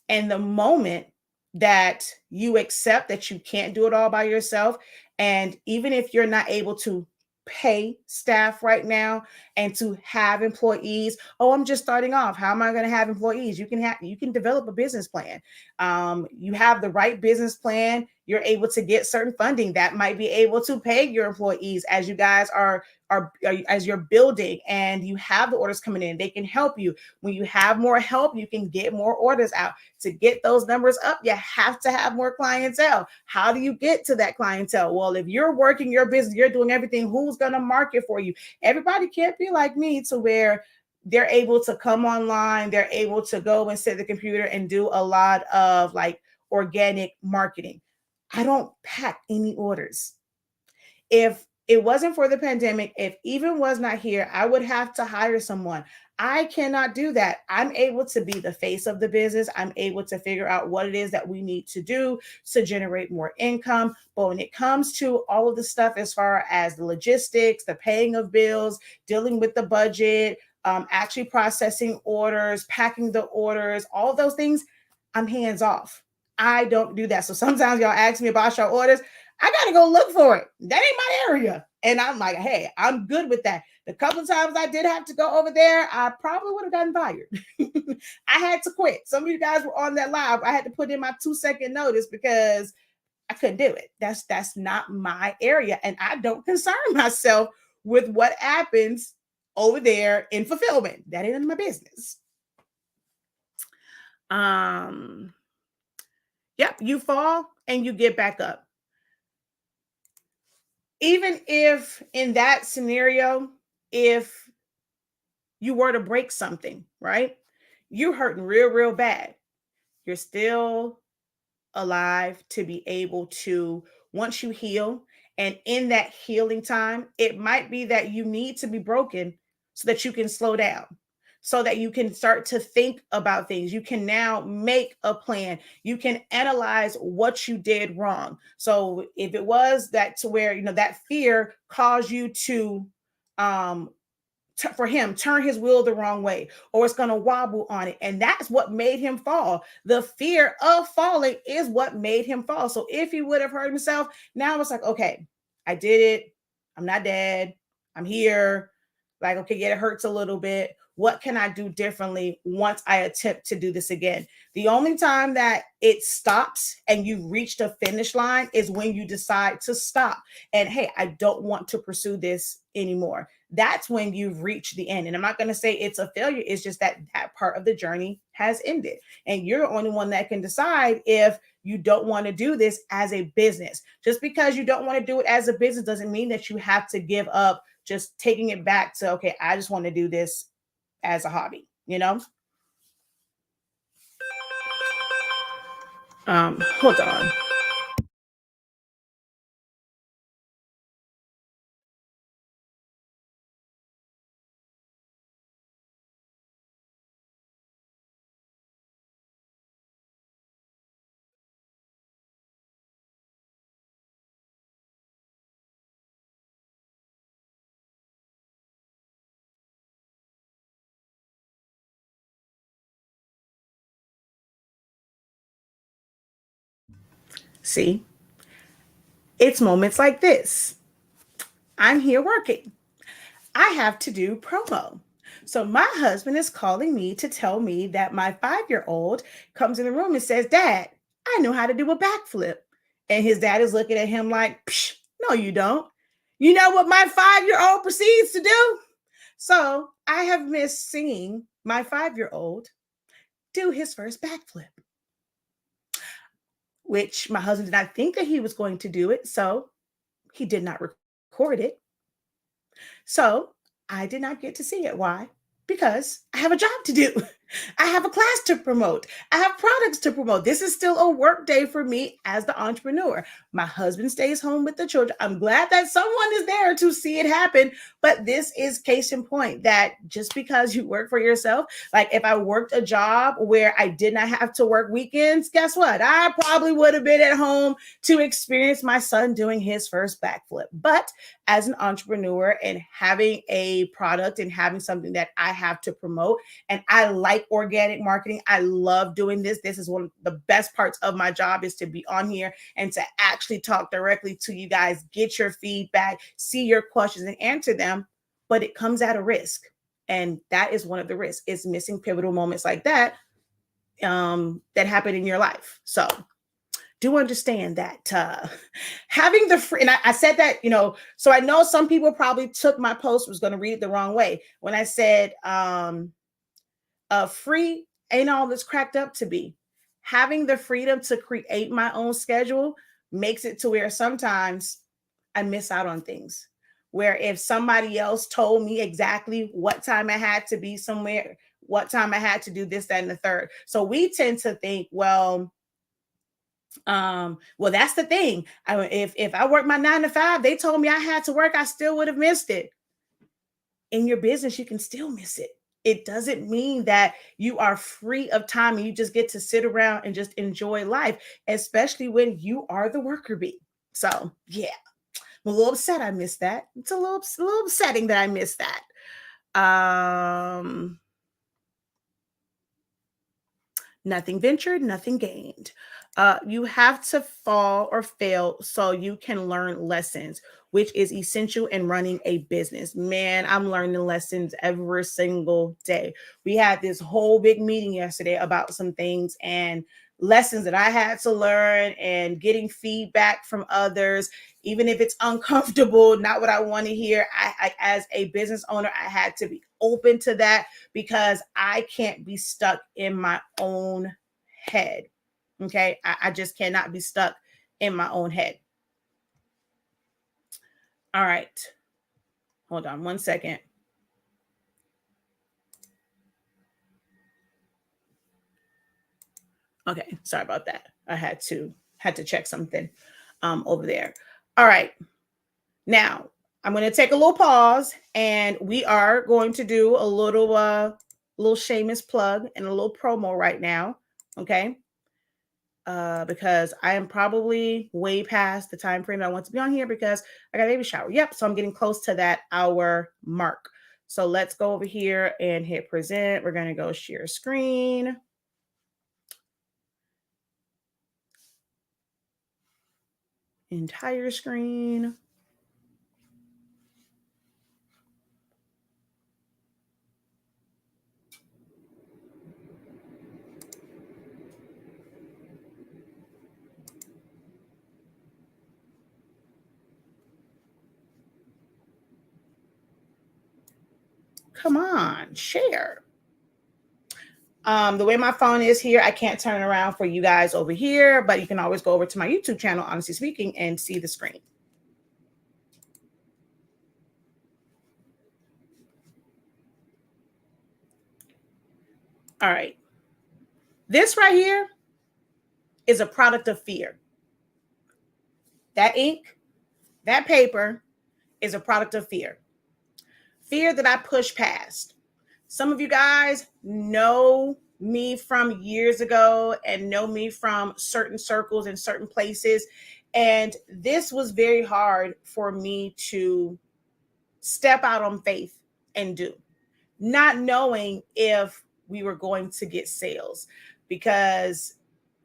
And the moment that you accept that you can't do it all by yourself, and even if you're not able to pay staff right now and to have employees, oh, I'm just starting off, how am I going to have employees? You can develop a business plan. You have the right business plan, you're able to get certain funding that might be able to pay your employees as you guys are as you're building and you have the orders coming in. They can help you. When you have more help, you can get more orders out. To get those numbers up, you have to have more clientele. How do you get to that clientele? Well, if you're working your business, you're doing everything, who's going to market for you? Everybody can't be like me to where they're able to come online, they're able to go and sit at the computer and do a lot of like organic marketing. I don't pack any orders. If it wasn't for the pandemic, if even was not here, I would have to hire someone. I cannot do that. I'm able to be the face of the business. I'm able to figure out what it is that we need to do to generate more income. But when it comes to all of the stuff as far as the logistics, the paying of bills, dealing with the budget, actually processing orders, packing the orders, all of those things, I'm hands off. I don't do that. So sometimes y'all ask me about your orders. I got to go look for it. That ain't my area. And I'm like, hey, I'm good with that. The couple of times I did have to go over there, I probably would have gotten fired. I had to quit. Some of you guys were on that live. I had to put in my 2-second notice because I couldn't do it. That's not my area. And I don't concern myself with what happens over there in fulfillment. That ain't my business. Yep, you fall and you get back up. Even if in that scenario, if you were to break something, right? You're hurting real, real bad. You're still alive to be able to, once you heal, and in that healing time, it might be that you need to be broken so that you can slow down, so that you can start to think about things. You can now make a plan. You can analyze what you did wrong. So if it was that to where, that fear caused you to, for him, turn his wheel the wrong way, or it's going to wobble on it. And that's what made him fall. The fear of falling is what made him fall. So if he would have hurt himself, now it's like, okay, I did it. I'm not dead. I'm here. Like, okay, yeah, it hurts a little bit. what can I do differently once I attempt to do this again? The only time that it stops and you've reached a finish line is when you decide to stop and, hey, I don't want to pursue this anymore. That's when you've reached the end. And I'm not going to say it's a failure. It's just that that part of the journey has ended. And you're the only one that can decide if you don't want to do this as a business. Just because you don't want to do it as a business doesn't mean that you have to give up just taking it back to, okay, I just want to do this as a hobby, you know? Hold on. See, it's moments like this. I'm here working. I have to do promo. So my husband is calling me to tell me that my 5-year-old comes in the room and says, Dad, I know how to do a backflip. And his dad is looking at him like, Psh, no, you don't. You know what my 5-year-old proceeds to do? So I have missed seeing my 5-year-old do his first backflip, which my husband did not think that he was going to do it. So he did not record it. So I did not get to see it. Why? Because I have a job to do. I have a class to promote. I have products to promote. This is still a work day for me as the entrepreneur. My husband stays home with the children. I'm glad that someone is there to see it happen. But this is case in point that just because you work for yourself, like if I worked a job where I did not have to work weekends, guess what? I probably would have been at home to experience my son doing his first backflip. But as an entrepreneur and having a product and having something that I have to promote, and I like organic marketing. I love doing this. This is one of the best parts of my job is to be on here and to actually talk directly to you guys, get your feedback, see your questions and answer them. But it comes at a risk. And that is one of the risks is missing pivotal moments like that that happen in your life. So do understand that having the free, and I said that, so I know some people probably took my post, was going to read it the wrong way when I said free ain't all that's cracked up to be. Having the freedom to create my own schedule makes it to where sometimes I miss out on things. Where if somebody else told me exactly what time I had to be somewhere, what time I had to do this, that, and the third. So we tend to think, well, that's the thing. If I work my 9 to 5, they told me I had to work, I still would have missed it. In your business, you can still miss it. It doesn't mean that you are free of time and you just get to sit around and just enjoy life, especially when you are the worker bee. So yeah, I'm a little upset I missed that. It's a little upsetting that I missed that. Nothing ventured, nothing gained. You have to fall or fail so you can learn lessons, which is essential in running a business. Man, I'm learning lessons every single day. We had this whole big meeting yesterday about some things and lessons that I had to learn and getting feedback from others, even if it's uncomfortable, not what I want to hear. As a business owner, I had to be open to that because I can't be stuck in my own head. Okay. I just cannot be stuck in my own head. All right. Hold on 1 second. Okay. Sorry about that. I had to check something over there. All right. Now I'm going to take a little pause and we are going to do a little shameless plug and a little promo right now. Okay. Because I am probably way past the time frame I want to be on here because I got a baby shower. Yep. So I'm getting close to that hour mark. So let's go over here and hit present. We're going to go share screen. Entire screen. Come on, share. The way my phone is here, I can't turn around for you guys over here, but you can always go over to my YouTube channel, Honestly Speaking, and see the screen. All right. This right here is a product of fear. That ink, that paper is a product of fear. Fear that I push past. Some of you guys know me from years ago and know me from certain circles and certain places. And this was very hard for me to step out on faith and do, not knowing if we were going to get sales. Because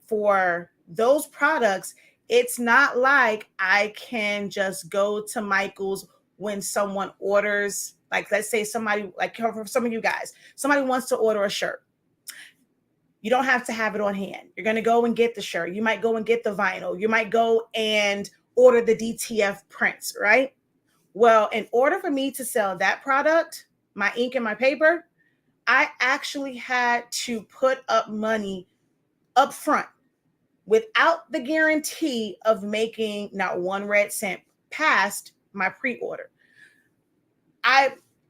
for those products, it's not like I can just go to Michael's when someone orders, like let's say somebody, like for some of you guys, somebody wants to order a shirt. You don't have to have it on hand. You're going to go and get the shirt. You might go and get the vinyl. You might go and order the DTF prints, right? Well, in order for me to sell that product, my ink and my paper, I actually had to put up money up front without the guarantee of making not one red cent past my pre-order.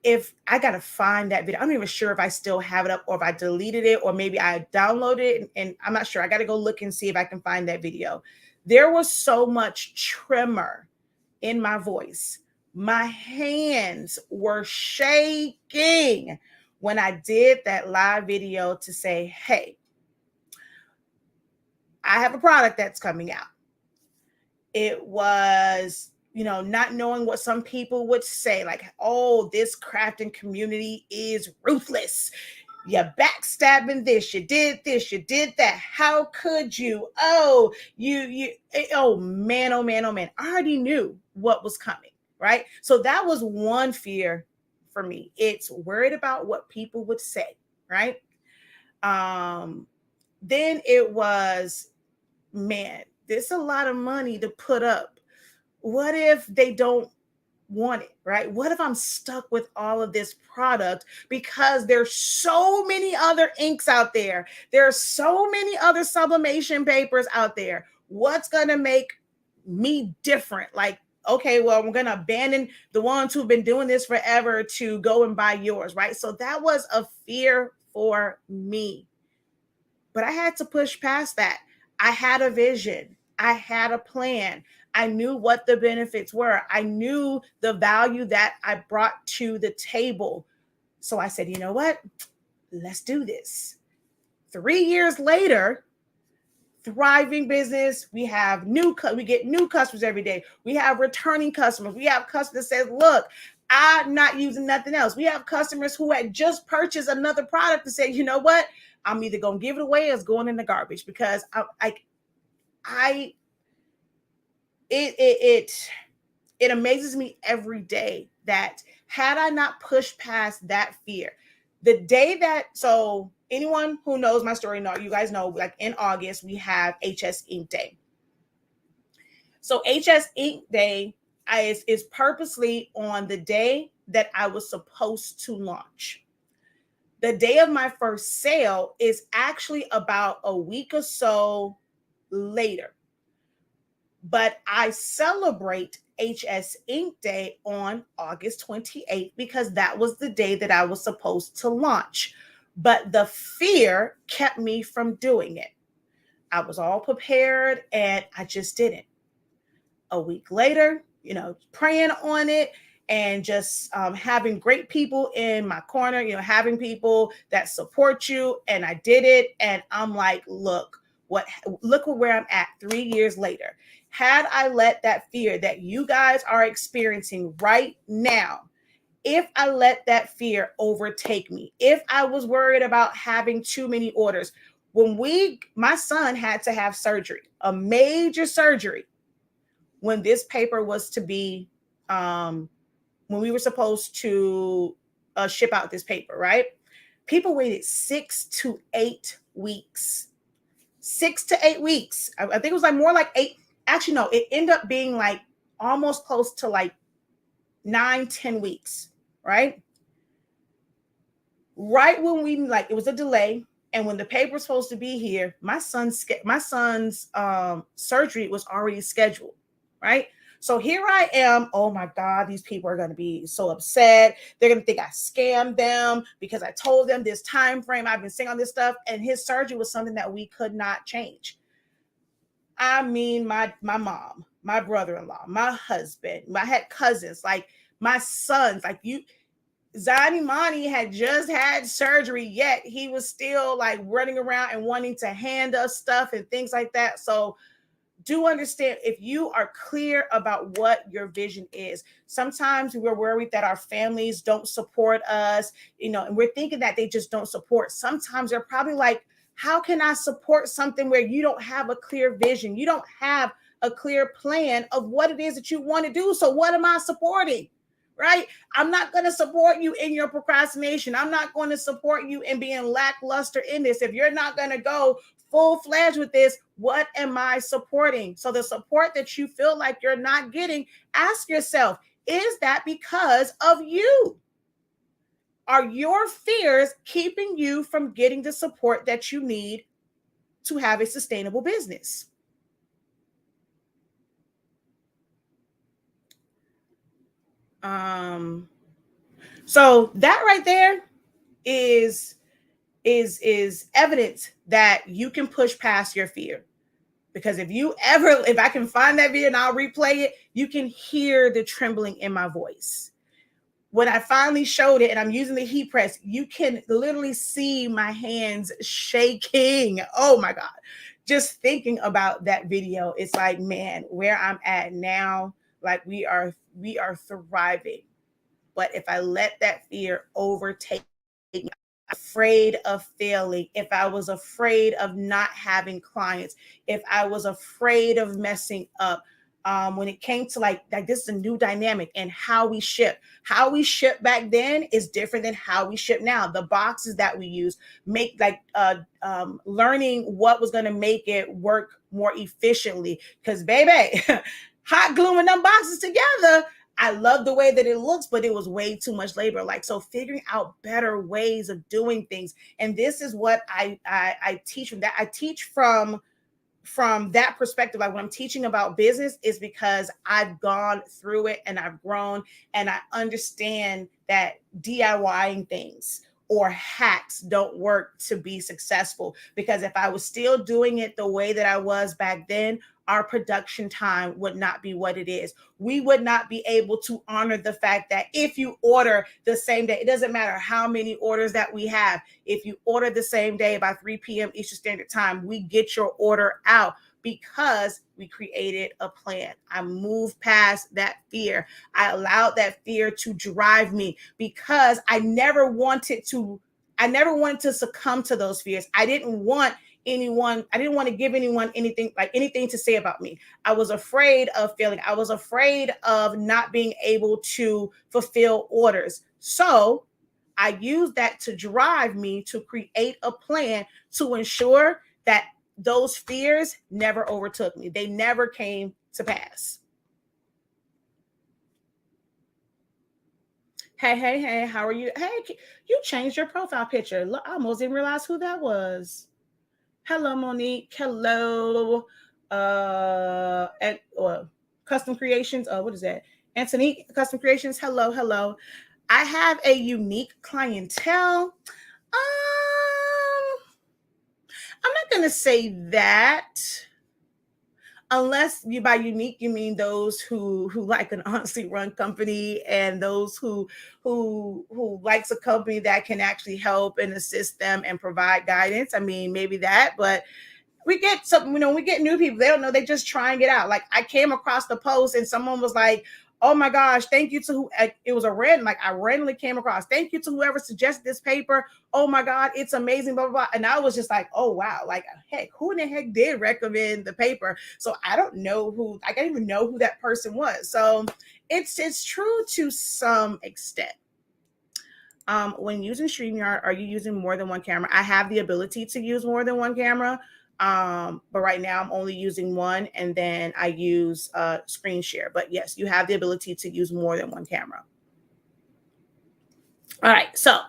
If I gotta find that video, I'm not even sure if I still have it up or if I deleted it or maybe I downloaded it, and I'm not sure. I gotta go look and see if I can find that video. There was so much tremor in my voice. My hands were shaking when I did that live video to say, hey, I have a product that's coming out. It was, not knowing what some people would say, like, oh, this crafting community is ruthless. You're backstabbing this, you did that. How could you? Oh, oh man. I already knew what was coming, right? So that was one fear for me. It's worried about what people would say, right? Then it was, man, there's a lot of money to put up. What if they don't want it, right? What if I'm stuck with all of this product because there's so many other inks out there? There are so many other sublimation papers out there. What's going to make me different? Like, okay, well, I'm going to abandon the ones who've been doing this forever to go and buy yours, right? So that was a fear for me. But I had to push past that. I had a vision. I had a plan. I knew what the benefits were. I knew the value that I brought to the table. So I said, you know what? Let's do this. 3 years later, thriving business. We get new customers every day. We have returning customers. We have customers that says, look, I'm not using nothing else. We have customers who had just purchased another product and say, you know what? I'm either going to give it away or it's going in the garbage because it amazes me every day that had I not pushed past that fear, the day that, so anyone who knows my story, you guys know, like in August, we have HS Ink Day. So HS Ink Day is purposely on the day that I was supposed to launch. The day of my first sale is actually about a week or so later. But I celebrate HS Ink Day on August 28th because that was the day that I was supposed to launch. But the fear kept me from doing it. I was all prepared and I just didn't. A week later, praying on it and just having great people in my corner, having people that support you. And I did it. And I'm like, look where I'm at 3 years later. Had I let that fear that you guys are experiencing right now, if I let that fear overtake me, if I was worried about having too many orders, my son had to have surgery, a major surgery, when this paper was to be, when we were supposed to ship out this paper, right? People waited 6 to 8 weeks. 6 to 8 weeks. I think it was like more like 8. Actually, no, it ended up being like almost close to like 9, 10 weeks, right? right when we like, it was a delay, and when the paper was supposed to be here, my son's surgery was already scheduled, right? So here I am. Oh my God, these people are going to be so upset. They're going to think I scammed them because I told them this time frame. I've been saying all this stuff, and his surgery was something that we could not change. I mean, my mom, my brother-in-law, my husband, I had cousins, like my sons, like you. Zani Mani had just had surgery, yet he was still like running around and wanting to hand us stuff and things like that. So do understand, if you are clear about what your vision is. Sometimes we're worried that our families don't support us, and we're thinking that they just don't support. Sometimes they're probably like, how can I support something where you don't have a clear vision? You don't have a clear plan of what it is that you want to do. So what am I supporting? Right? I'm not going to support you in your procrastination. I'm not going to support you in being lackluster in this. If you're not going to go full-fledged with this, what am I supporting? So the support that you feel like you're not getting, ask yourself, is that because of you? Are your fears keeping you from getting the support that you need to have a sustainable business? So that right there is evidence that you can push past your fear. Because if I can find that video and I'll replay it, you can hear the trembling in my voice. When I finally showed it and I'm using the heat press, you can literally see my hands shaking. Oh my God. Just thinking about that video, it's like, man, where I'm at now, like we are thriving. But if I let that fear overtake me, afraid of failing, if I was afraid of not having clients, if I was afraid of messing up, when it came to like this is a new dynamic and how we ship. How we ship back then is different than how we ship now. The boxes that we use make learning what was going to make it work more efficiently. Because baby, hot gluing them boxes together, I love the way that it looks, but it was way too much labor. Like, so figuring out better ways of doing things. And this is what I teach from that. I teach from that perspective. Like when I'm teaching about business is because I've gone through it and I've grown and I understand that DIYing things or hacks don't work to be successful. Because if I was still doing it the way that I was back then, our production time would not be what it is. We would not be able to honor the fact that if you order the same day, it doesn't matter how many orders that we have. If you order the same day by 3 p.m. Eastern Standard Time, we get your order out because we created a plan. I moved past that fear. I allowed that fear to drive me because I never wanted to succumb to those fears. I didn't want to give anyone anything to say about me. I was afraid of failing. I was afraid of not being able to fulfill orders. So I used that to drive me to create a plan to ensure that those fears never overtook me. They never came to pass. Hey, how are you? Hey, you changed your profile picture. Look, I almost didn't realize who that was. Hello, Monique. Hello. At Custom Creations. What is that? Anthony Custom Creations. Hello. I have a unique clientele. I'm not gonna say that. Unless you by unique you mean those who like an honestly run company and those who likes a company that can actually help and assist them and provide guidance. I mean, maybe that, but we get some, we get new people. They don't know. They just trying it out. Like I came across the post and someone was like, oh my gosh, thank you to who, it was a random, like I randomly came across, thank you to whoever suggested this paper. Oh my God, it's amazing, blah, blah, blah. And I was just like, oh wow, like heck, who in the heck did recommend the paper? So I don't know who, I don't even know who that person was. So it's true to some extent. When using StreamYard, are you using more than one camera? I have the ability to use more than one camera. But right now I'm only using one, and then I use screen share. But yes, you have the ability to use more than one camera. All right, so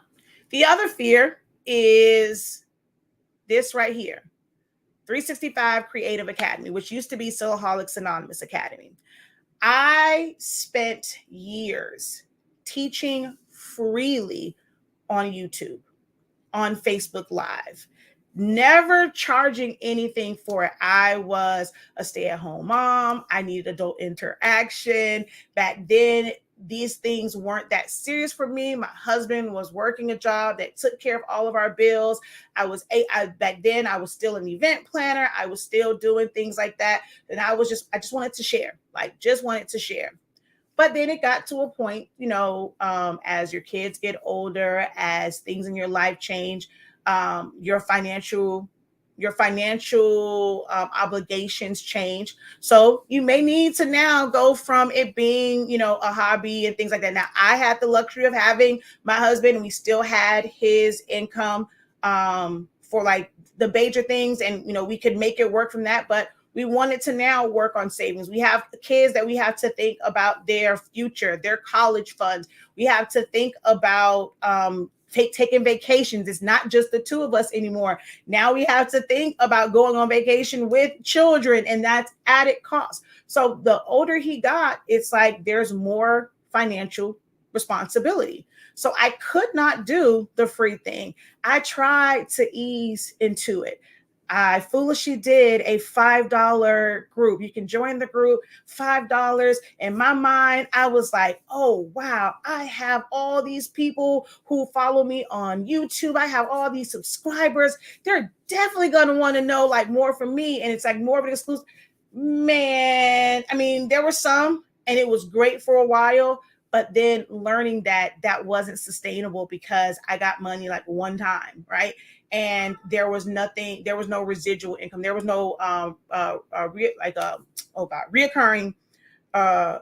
The other fear is this right here, 365 Creative Academy, which used to be Soloholics Anonymous Academy. I spent years teaching freely on YouTube, on Facebook Live, never charging anything for it. I was a stay-at-home mom. I needed adult interaction. Back then, these things weren't that serious for me. My husband was working a job that took care of all of our bills. Back then I was still an event planner. I was still doing things like that. And I just wanted to share, just wanted to share. But then it got to a point, as your kids get older, as things in your life change, your financial obligations change. So you may need to now go from it being, a hobby and things like that. Now, I had the luxury of having my husband, and we still had his income for like the major things, and we could make it work from that. But we wanted to now work on savings. We have kids that we have to think about their future, their college funds. We have to think about taking vacations. It's not just the two of us anymore. Now we have to think about going on vacation with children, and that's added cost. So the older he got, it's like there's more financial responsibility. So I could not do the free thing. I tried to ease into it. I foolishly did a $5 group. You can join the group, $5. In my mind, I was like, oh, wow, I have all these people who follow me on YouTube. I have all these subscribers. They're definitely going to want to know like more from me. And it's like more of an exclusive. Man, I mean, there were some, and it was great for a while. But then learning that wasn't sustainable because I got money like one time, right? And there was no residual income. There was no reoccurring and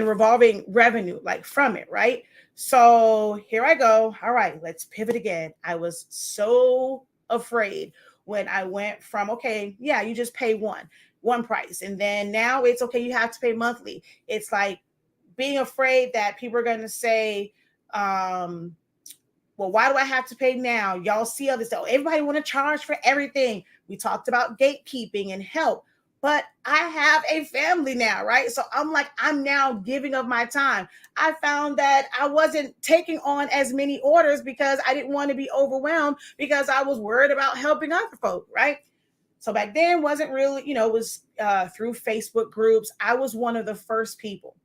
revolving revenue like from it, right? So here I go. All right, let's pivot again. I was so afraid when I went from, okay, yeah, you just pay one price. And then now it's okay, you have to pay monthly. It's like being afraid that people are going to say, well, why do I have to pay now? Y'all see other stuff. Everybody want to charge for everything. We talked about gatekeeping and help, but I have a family now, right? So I'm like, I'm now giving of my time. I found that I wasn't taking on as many orders because I didn't want to be overwhelmed because I was worried about helping other folk, right? So back then wasn't really, it was through Facebook groups. I was one of the first people,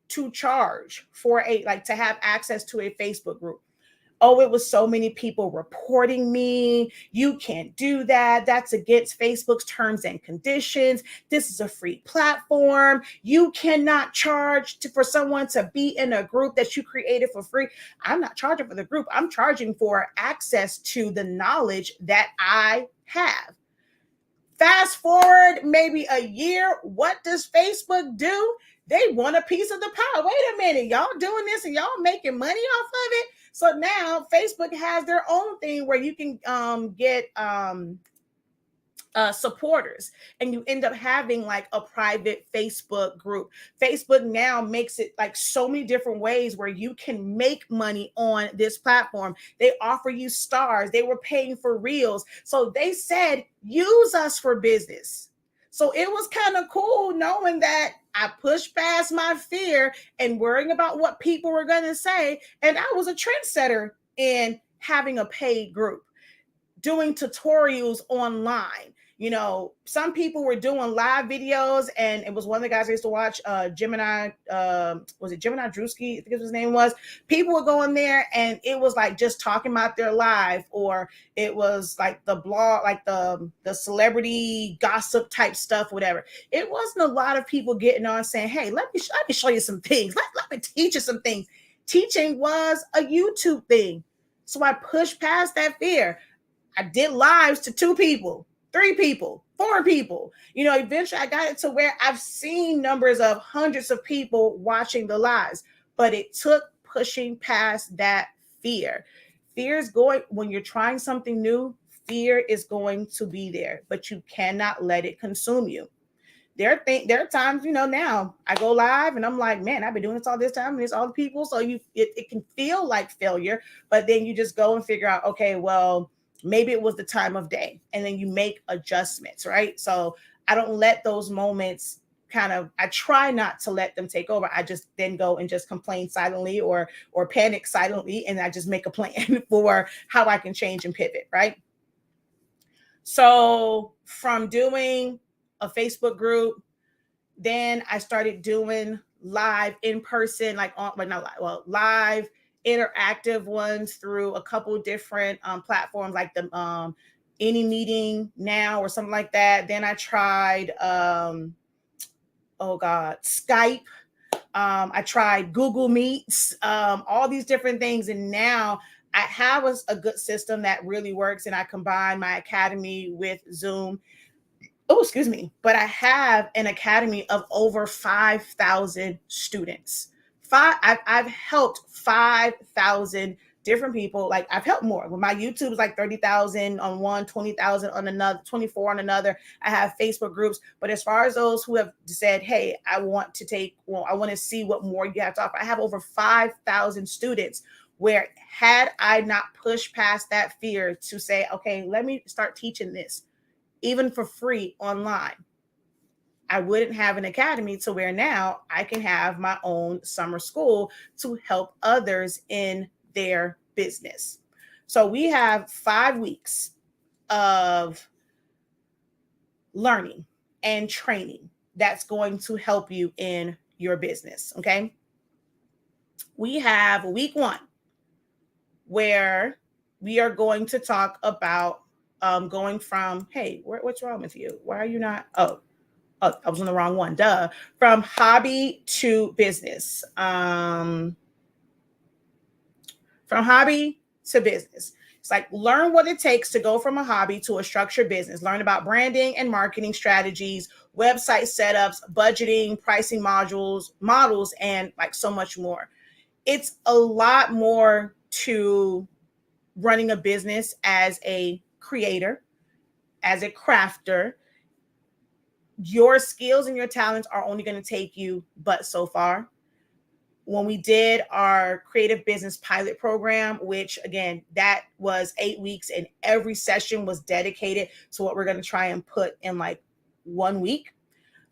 to charge for to have access to a Facebook group. Oh, it was so many people reporting me. You can't do that. That's against Facebook's terms and conditions. This is a free platform. You cannot charge for someone to be in a group that you created for free. I'm not charging for the group. I'm charging for access to the knowledge that I have. Fast forward maybe a year, what does Facebook do? They want a piece of the pie. Wait a minute, y'all doing this and y'all making money off of it? So now Facebook has their own thing where you can get supporters, and you end up having like a private Facebook group. Facebook now makes it like so many different ways where you can make money on this platform. They offer you stars. They were paying for reels. So they said, use us for business. So it was kind of cool knowing that I pushed past my fear and worrying about what people were going to say. And I was a trendsetter in having a paid group, doing tutorials online. Some people were doing live videos, and it was one of the guys I used to watch, Gemini, was it Gemini Drewski? I think his name was. People would go in there, and it was like just talking about their life, or it was like the blog, like the celebrity gossip type stuff, whatever. It wasn't a lot of people getting on saying, hey, let me show you some things. Let me teach you some things. Teaching was a YouTube thing. So I pushed past that fear. I did lives to 2 people, 3 people, 4 people. Eventually I got it to where I've seen numbers of hundreds of people watching the lives, but it took pushing past that fear. Fear is going, when you're trying something new, fear is going to be there, but you cannot let it consume you. there are times, now I go live and I'm like, man, I've been doing this all this time and it's all the people. So it can feel like failure, but then you just go and figure out, okay, well, maybe it was the time of day, and then you make adjustments, right? So I don't let those moments I try not to let them take over. I just then go and just complain silently or panic silently, and I just make a plan for how I can change and pivot, right? So from doing a Facebook group, then I started doing live in person, live interactive ones through a couple different platforms, like the Any Meeting Now or something like that. Then I tried Skype. I tried Google Meets, all these different things, and now I have a good system that really works, and I combine my academy with Zoom. Oh, excuse me. But I have an academy of over 5,000 students. I've helped 5,000 different people. Like, I've helped more. With my YouTube is like 30,000 on one, 20,000 on another, 24 on another. I have Facebook groups. But as far as those who have said, hey, I want to see what more you have to offer, I have over 5,000 students, where had I not pushed past that fear to say, okay, let me start teaching this, even for free online, I wouldn't have an academy to where now I can have my own summer school to help others in their business. So we have 5 weeks of learning and training that's going to help you in your business. Okay. We have week 1 where we are going to talk about going from, hey, what's wrong with you? Why are you not? Oh, I was on the wrong one. Duh. From hobby to business. From hobby to business. It's like, learn what it takes to go from a hobby to a structured business. Learn about branding and marketing strategies, website setups, budgeting, pricing models, and like so much more. It's a lot more to running a business as a creator, as a crafter. Your skills and your talents are only going to take you but so far. When we did our creative business pilot program, which again, that was 8 weeks, and every session was dedicated to what we're going to try and put in like 1 week.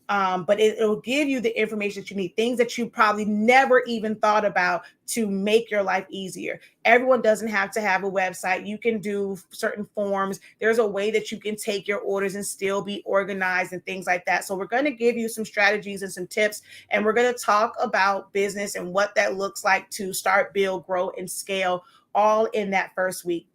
But it'll give you the information that you need, things that you probably never even thought about to make your life easier. Everyone doesn't have to have a website. You can do certain forms. There's a way that you can take your orders and still be organized and things like that. So we're going to give you some strategies and some tips, and we're going to talk about business and what that looks like to start, build, grow, and scale, all in that first week.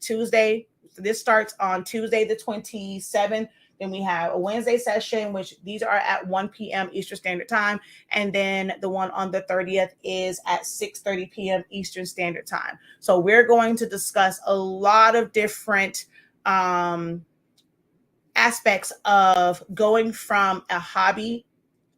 This starts on Tuesday the 27th. Then we have a Wednesday session, which these are at 1 p.m. Eastern Standard Time. And then the one on the 30th is at 6:30 p.m. Eastern Standard Time. So we're going to discuss a lot of different aspects of going from a hobby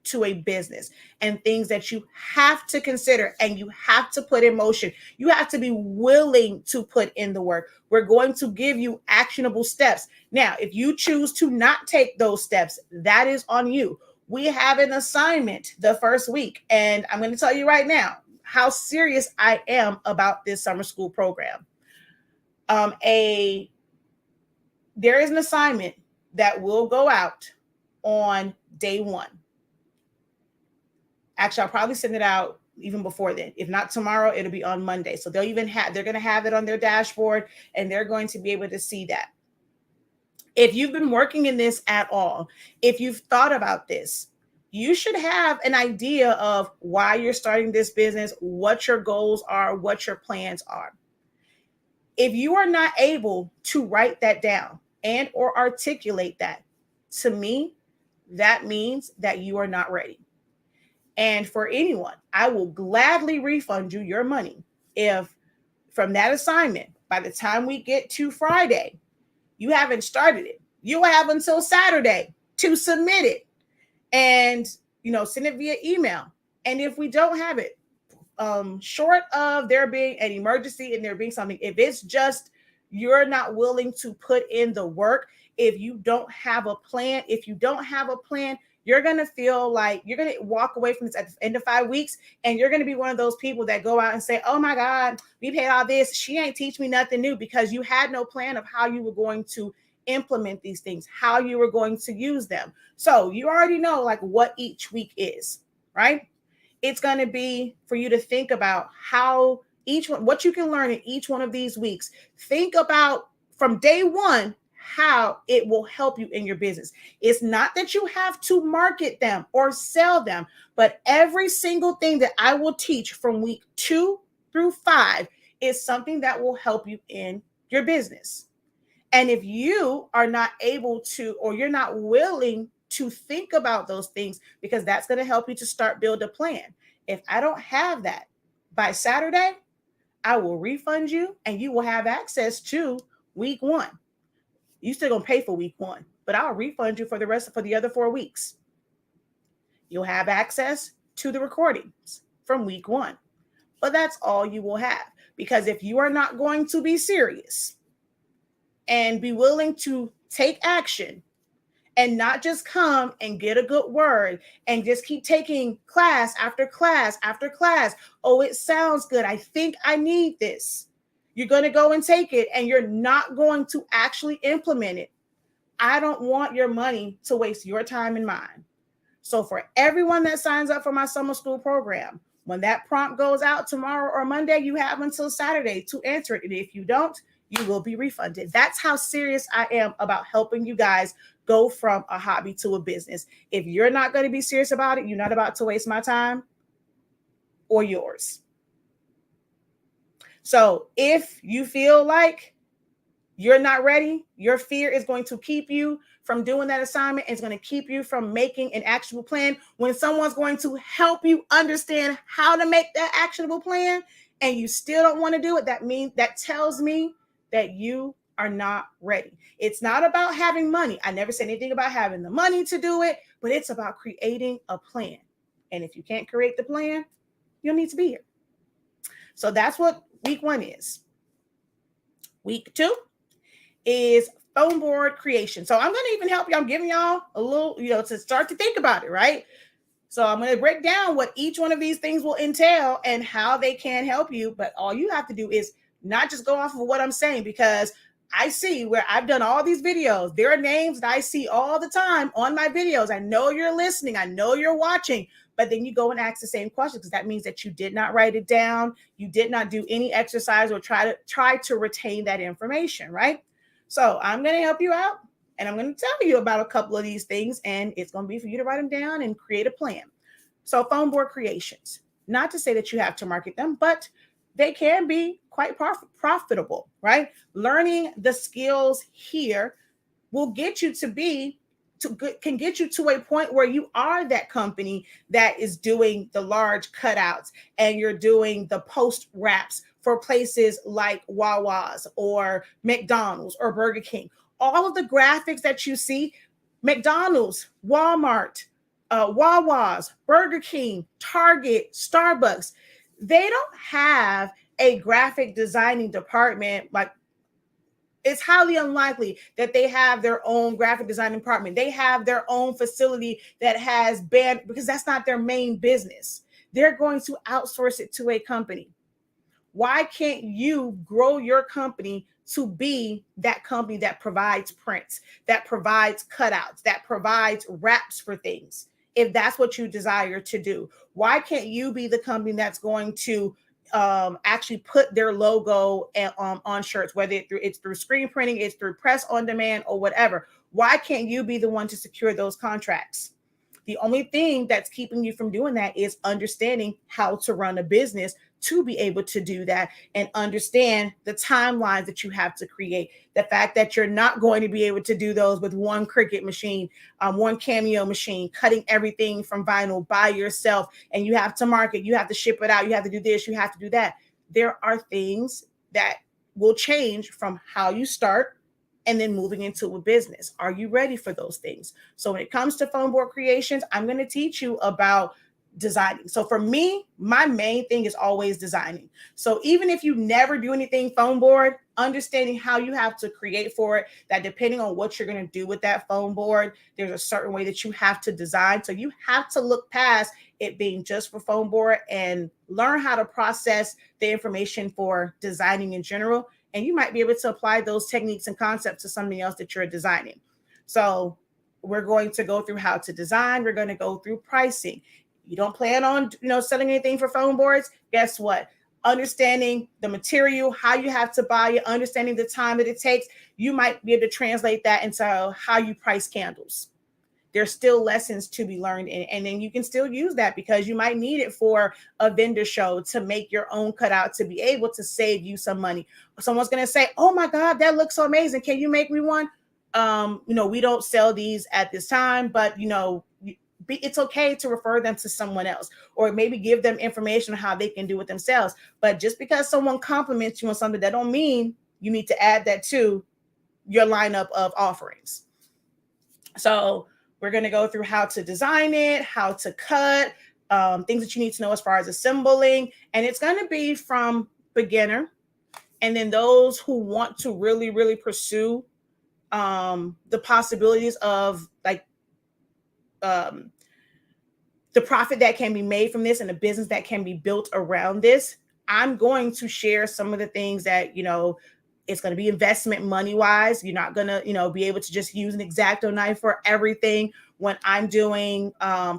to a business, and things that you have to consider and you have to put in motion. You have to be willing to put in the work. We're going to give you actionable steps. Now, if you choose to not take those steps, that is on you. We have an assignment the first week, and I'm going to tell you right now how serious I am about this summer school program. There is an assignment that will go out on day 1. Actually, I'll probably send it out even before then. If not tomorrow, it'll be on Monday. So they're going to have it on their dashboard, and they're going to be able to see that. If you've been working in this at all, if you've thought about this, you should have an idea of why you're starting this business, what your goals are, what your plans are. If you are not able to write that down and or articulate that, to me, that means that you are not ready. And for anyone, I will gladly refund you your money if from that assignment, by the time we get to Friday, you haven't started it. You'll have until Saturday to submit it and, send it via email. And if we don't have it, short of there being an emergency and there being something, if it's just you're not willing to put in the work, if you don't have a plan, you're going to feel like you're going to walk away from this at the end of 5 weeks, and you're going to be one of those people that go out and say, oh my God, we paid all this. She ain't teach me nothing new, because you had no plan of how you were going to implement these things, how you were going to use them. So you already know like what each week is, right? It's going to be for you to think about how each one, what you can learn in each one of these weeks. Think about from day one, how it will help you in your business. It's not that you have to market them or sell them, but every single thing that I will teach from week 2 through 5 is something that will help you in your business. And if you are not able to, or you're not willing to think about those things, because that's going to help you to start build a plan. If I don't have that by Saturday, I will refund you and you will have access to week 1. You still gonna pay for week 1, but I'll refund you for the other 4 weeks. You'll have access to the recordings from week 1, but that's all you will have. Because if you are not going to be serious and be willing to take action, and not just come and get a good word and just keep taking class after class after class. Oh, it sounds good. I think I need this. You're going to go and take it, and you're not going to actually implement it. I don't want your money to waste your time and mine. So for everyone that signs up for my summer school program, when that prompt goes out tomorrow or Monday, you have until Saturday to answer it. And if you don't, you will be refunded. That's how serious I am about helping you guys go from a hobby to a business. If you're not going to be serious about it, you're not about to waste my time or yours. So if you feel like you're not ready, your fear is going to keep you from doing that assignment. It's going to keep you from making an actionable plan. When someone's going to help you understand how to make that actionable plan and you still don't want to do it, that tells me that you are not ready. It's not about having money. I never said anything about having the money to do it, but it's about creating a plan. And if you can't create the plan, you'll need to be here. So that's what week 1 is. Week 2 is phone board creation. So I'm going to even help you. I'm giving y'all a little, to start to think about it, right? So I'm going to break down what each one of these things will entail and how they can help you. But all you have to do is not just go off of what I'm saying, because I see where I've done all these videos. There are names that I see all the time on my videos. I know you're listening. I know you're watching, but then you go and ask the same question, because that means that you did not write it down. You did not do any exercise or try to retain that information, right? So I'm going to help you out, and I'm going to tell you about a couple of these things, and it's going to be for you to write them down and create a plan. So phone board creations, not to say that you have to market them, but they can be quite profitable, right? Learning the skills here will get you can get you to a point where you are that company that is doing the large cutouts and you're doing the post wraps for places like Wawa's or McDonald's or Burger King. All of the graphics that you see, McDonald's, Walmart, Wawa's, Burger King, Target, Starbucks, they don't have a graphic designing department. Like, it's highly unlikely that they have their own graphic design department. They have their own facility that has because that's not their main business. They're going to outsource it to a company. Why can't you grow your company to be that company that provides prints, that provides cutouts, that provides wraps for things? If that's what you desire to do, why can't you be the company that's going to actually put their logo on shirts, whether it's through screen printing, it's through press on demand, or whatever? Why can't you be the one to secure those contracts? The only thing that's keeping you from doing that is understanding how to run a business to be able to do that, and understand the timelines that you have to create. The fact that you're not going to be able to do those with one Cricut machine, one Cameo machine, cutting everything from vinyl by yourself, and you have to market, you have to ship it out, you have to do this, you have to do that. There are things that will change from how you start and then moving into a business. Are you ready for those things? So when it comes to phone board creations, I'm going to teach you about designing. So for me, my main thing is always designing. So even if you never do anything phone board, understanding how you have to create for it, that depending on what you're going to do with that foam board, there's a certain way that you have to design. So you have to look past it being just for foam board and learn how to process the information for designing in general. And you might be able to apply those techniques and concepts to something else that you're designing. So we're going to go through how to design. We're going to go through pricing. You don't plan on, selling anything for foam boards. Guess what? Understanding the material, how you have to buy it, understanding the time that it takes, you might be able to translate that into how you price candles. There's still lessons to be learned, and then you can still use that because you might need it for a vendor show to make your own cutout to be able to save you some money. Someone's going to say, oh my God, that looks so amazing. Can you make me one? We don't sell these at this time, but it's okay to refer them to someone else, or maybe give them information on how they can do it themselves. But just because someone compliments you on something, that don't mean you need to add that to your lineup of offerings. So we're going to go through how to design it, how to cut, things that you need to know as far as assembling. And it's going to be from beginner. And then those who want to really, really pursue the possibilities of the profit that can be made from this and the business that can be built around this. I'm going to share some of the things that, it's going to be investment money wise. You're not going to, be able to just use an X-Acto knife for everything. When I'm doing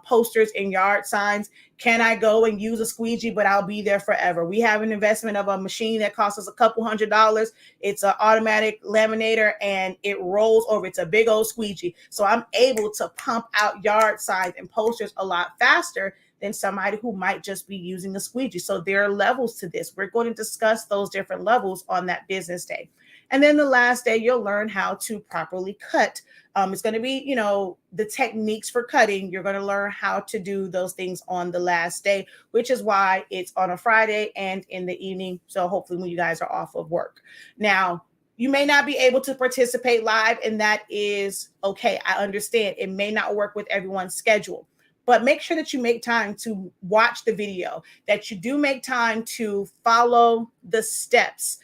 posters and yard signs, can I go and use a squeegee, but I'll be there forever? We have an investment of a machine that costs us a couple $100s. It's an automatic laminator and it rolls over. It's a big old squeegee. So I'm able to pump out yard signs and posters a lot faster than somebody who might just be using a squeegee. So there are levels to this. We're going to discuss those different levels on that business day. And then the last day, you'll learn how to properly cut. It's going to be, the techniques for cutting. You're going to learn how to do those things on the last day, which is why it's on a Friday and in the evening. So hopefully when you guys are off of work. Now, you may not be able to participate live, and that is okay. I understand it may not work with everyone's schedule. But make sure that you make time to watch the video, that you do make time to follow the steps.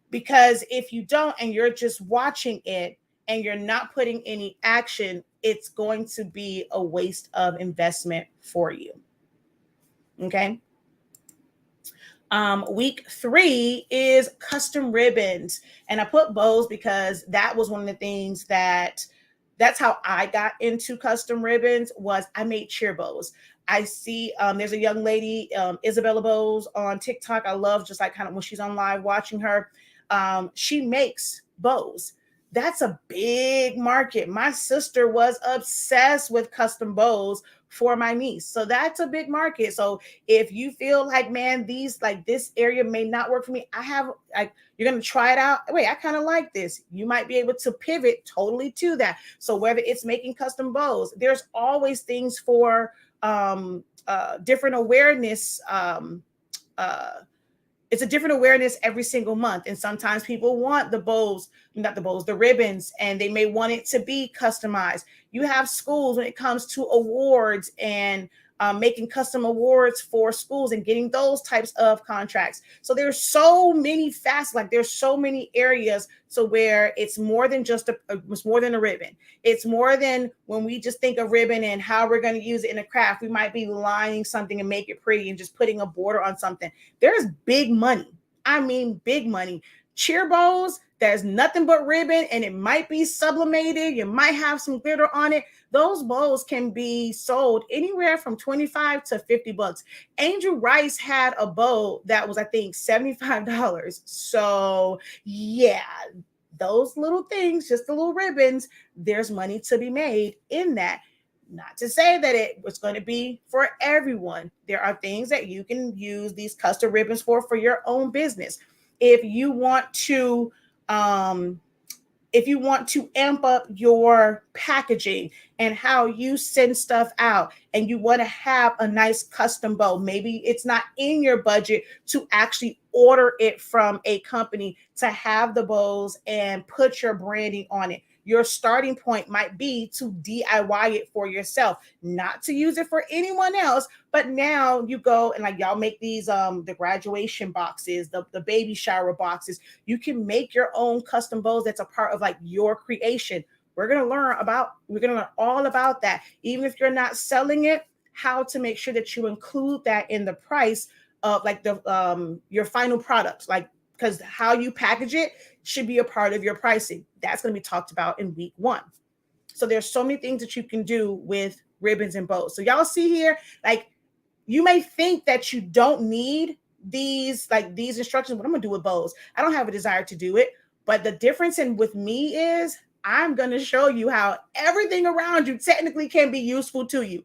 Because if you don't, and you're just watching it and you're not putting any action, it's going to be a waste of investment for you. Okay. Week 3 is custom ribbons. And I put bows because that was one of the things that's how I got into custom ribbons. Was I made cheer bows. I see there's a young lady, Isabella Bowes on TikTok. I love just like kind of when she's on live watching her. She makes bows. That's a big market. My sister was obsessed with custom bows for my niece. So that's a big market. So if you feel like, man, this area may not work for me, you're going to try it out. Wait, I kind of like this. You might be able to pivot totally to that. So whether it's making custom bows, there's always things for different awareness. It's a different awareness every single month. And sometimes people want the ribbons, and they may want it to be customized. You have schools when it comes to awards and making custom awards for schools and getting those types of contracts. So there's so many facets, there's so many areas. So where it's more than just it's more than a ribbon. It's more than when we just think of ribbon and how we're going to use it in a craft. We might be lining something and make it pretty and just putting a border on something. There's big money. I mean, big money. Cheer bows, there's nothing but ribbon, and it might be sublimated. You might have some glitter on it. Those bows can be sold anywhere from $25 to $50. Angel Rice had a bow that was, I think, $75. So yeah, those little things, just the little ribbons, there's money to be made in that. Not to say that it was going to be for everyone. There are things that you can use these custom ribbons for your own business. If you want to amp up your packaging and how you send stuff out, and you want to have a nice custom bow, maybe it's not in your budget to actually order it from a company to have the bows and put your branding on it. your starting point might be to DIY it for yourself, not to use it for anyone else. But now you go and like y'all make these the graduation boxes, the baby shower boxes. You can make your own custom bows that's a part of like your creation. We're gonna learn all about that. Even if you're not selling it, how to make sure that you include that in the price of like the your final product, like because how you package it should be a part of your pricing. That's going to be talked about in week 1. So there's so many things that you can do with ribbons and bows. So y'all see here, like you may think that you don't need these instructions. What I'm gonna do with bows, I don't have a desire to do it. But the difference with me is I'm going to show you how everything around you technically can be useful to you.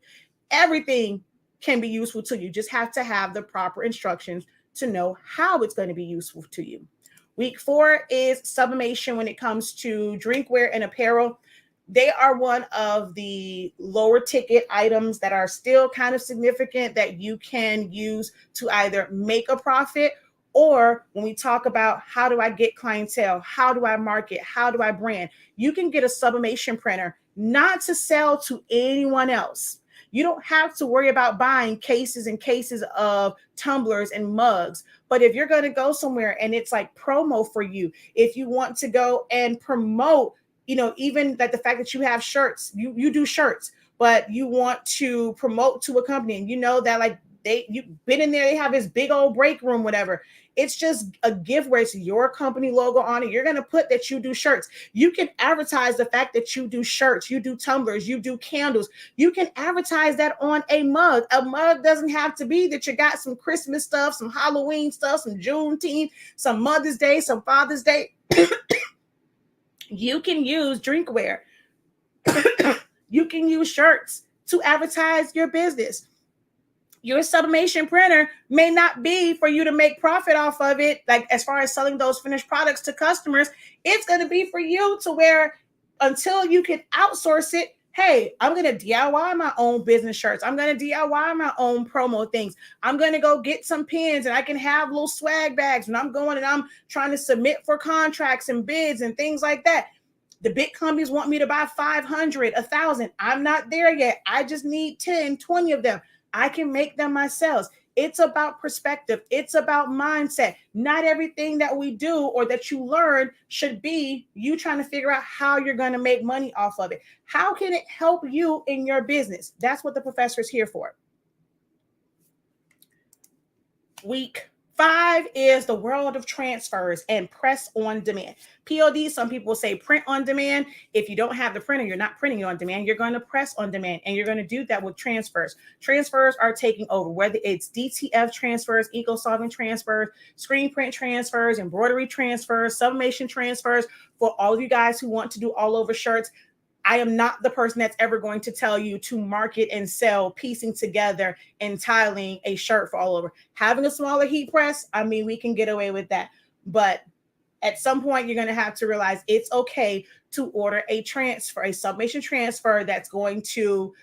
Everything can be useful to you. Just have to have the proper instructions to know how it's going to be useful to you. Week 4 is sublimation when it comes to drinkware and apparel. They are one of the lower ticket items that are still kind of significant that you can use to either make a profit, or when we talk about how do I get clientele, how do I market, how do I brand, you can get a sublimation printer not to sell to anyone else. You don't have to worry about buying cases and cases of tumblers and mugs. But if you're going to go somewhere and it's like promo for you, if you want to go and promote, even like the fact that you have shirts, you do shirts, but you want to promote to a company and you know that like you've been in there, they have this big old break room, whatever. It's just a gift where it's your company logo on it. You're going to put that you do shirts. You can advertise the fact that you do shirts, you do tumblers, you do candles. You can advertise that on a mug. A mug doesn't have to be that you got some Christmas stuff, some Halloween stuff, some Juneteenth, some Mother's Day, some Father's Day. You can use drinkware. You can use shirts to advertise your business. Your sublimation printer may not be for you to make profit off of it, like as far as selling those finished products to customers. It's going to be for you to where until you can outsource it, hey, I'm going to DIY my own business shirts. I'm going to DIY my own promo things. I'm going to go get some pins and I can have little swag bags when I'm going and I'm trying to submit for contracts and bids and things like that. The big companies want me to buy 500, 1,000. I'm not there yet. I just need 10, 20 of them. I can make them myself. It's about perspective. It's about mindset. Not everything that we do or that you learn should be you trying to figure out how you're going to make money off of it. How can it help you in your business? That's what the professor is here for. Week 5 is the world of transfers and press on demand. POD, some people say print on demand. If you don't have the printer, you're not printing on demand. You're going to press on demand, and you're going to do that with transfers. Transfers are taking over, whether it's DTF transfers, eco-solvent transfers, screen print transfers, embroidery transfers, sublimation transfers. For all of you guys who want to do all over shirts, I am not the person that's ever going to tell you to market and sell piecing together and tiling a shirt for all over. Having a smaller heat press, I mean, we can get away with that. But at some point, you're going to have to realize it's okay to order a transfer, a sublimation transfer that's going to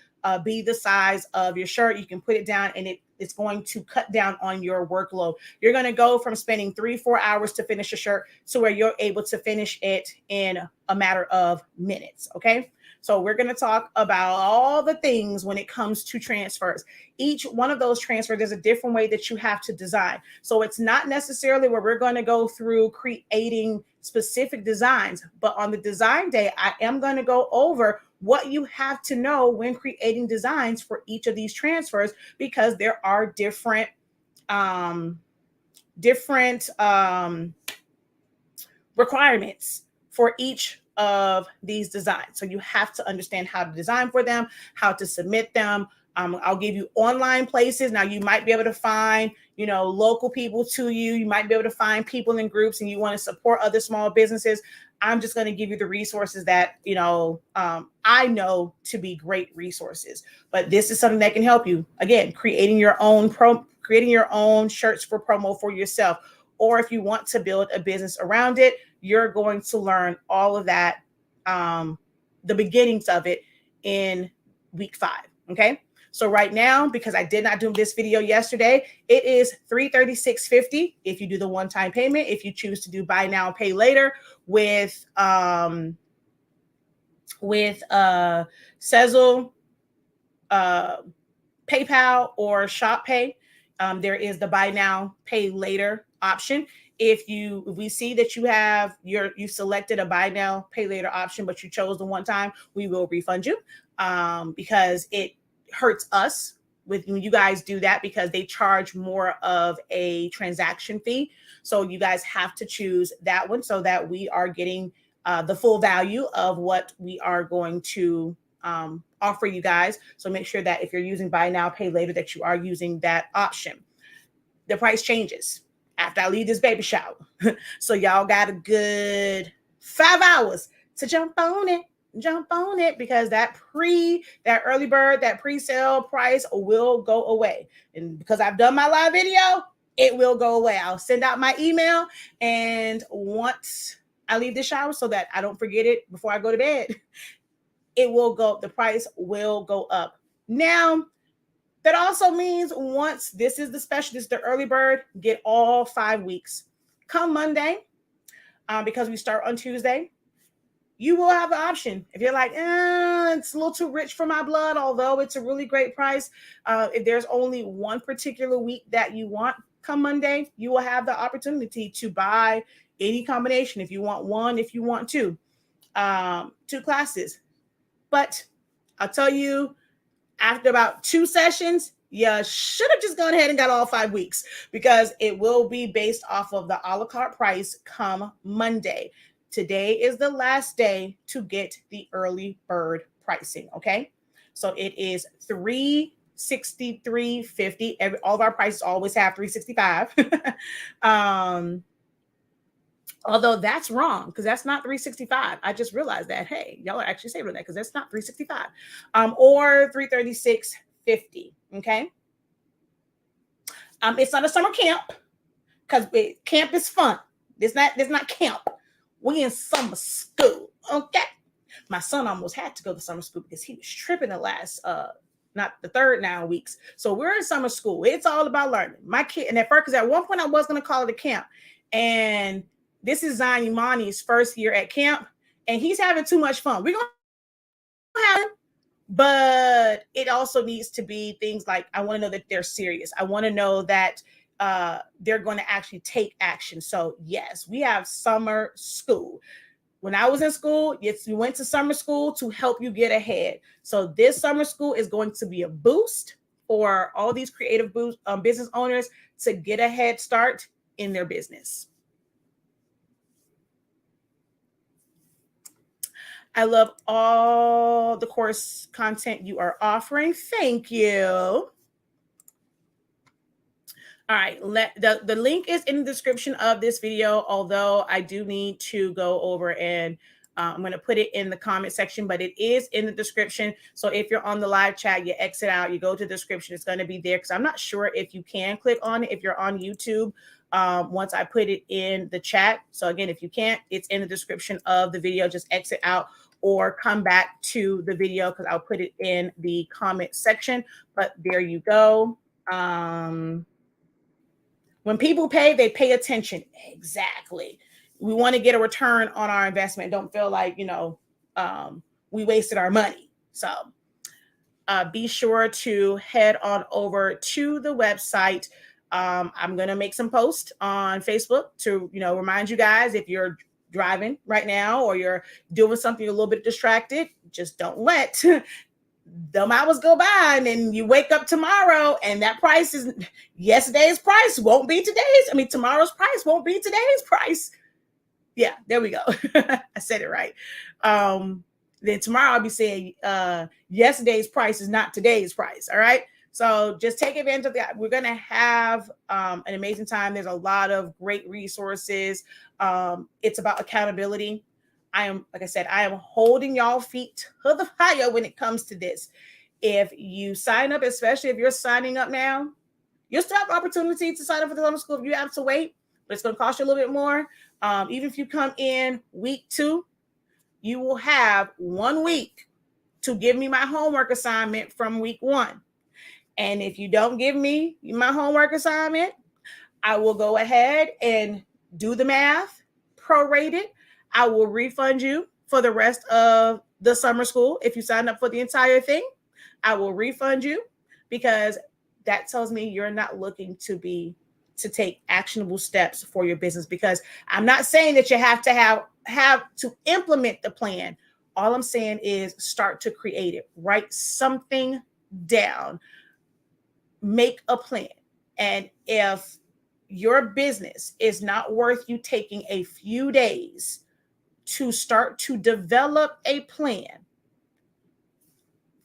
be the size of your shirt. You can put it down and it's going to cut down on your workload. You're going to go from spending 3-4 hours to finish a shirt to where you're able to finish it in a matter of minutes. Okay. So we're going to talk about all the things when it comes to transfers. Each one of those transfers, there's a different way that you have to design. So it's not necessarily where we're going to go through creating specific designs, but on the design day, I am going to go over what you have to know when creating designs for each of these transfers, because there are different requirements for each of these designs. So you have to understand how to design for them, how to submit them. I'll give you online places. Now you might be able to find, local people to you. You might be able to find people in groups and you want to support other small businesses. I'm just going to give you the resources that, I know to be great resources, but this is something that can help you. Again, creating your own shirts for promo for yourself. Or if you want to build a business around it, you're going to learn all of that, the beginnings of it in week 5. Okay. So right now, because I did not do this video yesterday, it is $336.50 if you do the one-time payment. If you choose to do buy now, pay later with with Sezzle, PayPal, or Shop Pay. There is the buy now, pay later option. If we see that you selected a buy now, pay later option, but you chose the one time, we will refund you, because it hurts us when you guys do that, because they charge more of a transaction fee. So you guys have to choose that one so that we are getting the full value of what we are going to offer you guys. So make sure that if you're using buy now, pay later, that you are using that option. The price changes after I leave this baby shower. So y'all got a good 5 hours to jump on it, because that early bird, that pre-sale price will go away. And because I've done my live video, it will go away. I'll send out my email, and once I leave the shower, so that I don't forget it before I go to bed, the price will go up. Now, that also means once this is the early bird, get all 5 weeks. Come Monday, because we start on Tuesday, you will have the option. If you're like, it's a little too rich for my blood, although it's a really great price, if there's only one particular week that you want, come Monday, you will have the opportunity to buy any combination. If you want one, if you want two classes. But I'll tell you, after about 2 sessions, you should have just gone ahead and got all 5 weeks, because it will be based off of the a la carte price come Monday. Today is the last day to get the early bird pricing, okay? So it is $363.50. All of our prices always have $365. Although that's wrong, because that's not $365. I just realized that. Hey, y'all are actually saving that, because that's not $365. Or $336.50. Okay. It's not a summer camp, because camp is fun. It's not camp. We in summer school. Okay. My son almost had to go to summer school because he was tripping the last not the third 9 weeks. So we're in summer school. It's all about learning. My kid, and at first, because at one point I was going to call it a camp, and this is Zion Imani's first year at camp, and he's having too much fun. We're going to have him, but it also needs to be things like, I want to know that they're serious. I want to know that they're going to actually take action. So yes, we have summer school. When I was in school, yes, we went to summer school to help you get ahead. So this summer school is going to be a boost for all these creative business owners to get a head start in their business. I love all the course content you are offering. Thank you. All right, the link is in the description of this video, although I do need to go over and I'm going to put it in the comment section, but it is in the description. So if you're on the live chat, you exit out, you go to the description, it's going to be there, because I'm not sure if you can click on it if you're on YouTube once I put it in the chat. So again, if you can't, it's in the description of the video. Just exit out or come back to the video, because I'll put it in the comment section. But there you go. When people pay, they pay attention. Exactly. We want to get a return on our investment. Don't feel like, we wasted our money. So be sure to head on over to the website. I'm going to make some posts on Facebook to, remind you guys, if you're driving right now or you're doing something a little bit distracted, just don't let them hours go by, and then you wake up tomorrow and that price is yesterday's price won't be today's. Tomorrow's price won't be today's price. Yeah, there we go. I said it right. Then tomorrow I'll be saying yesterday's price is not today's price. All right. So just take advantage of that. We're going to have an amazing time. There's a lot of great resources. It's about accountability. Like I said, I am holding y'all feet to the fire when it comes to this. If you sign up, especially if you're signing up now, you'll still have the opportunity to sign up for the summer school if you have to wait, but it's going to cost you a little bit more. Even if you come in week 2, you will have 1 week to give me my homework assignment from week 1. And if you don't give me my homework assignment, I will go ahead and do the math, prorate it. I will refund you for the rest of the summer school, if you sign up for the entire thing, I will refund you, because that tells me you're not looking to take actionable steps for your business. Because I'm not saying that you have to implement the plan. All I'm saying is start to create it. Write something down. Make a plan. And if your business is not worth you taking a few days to start to develop a plan,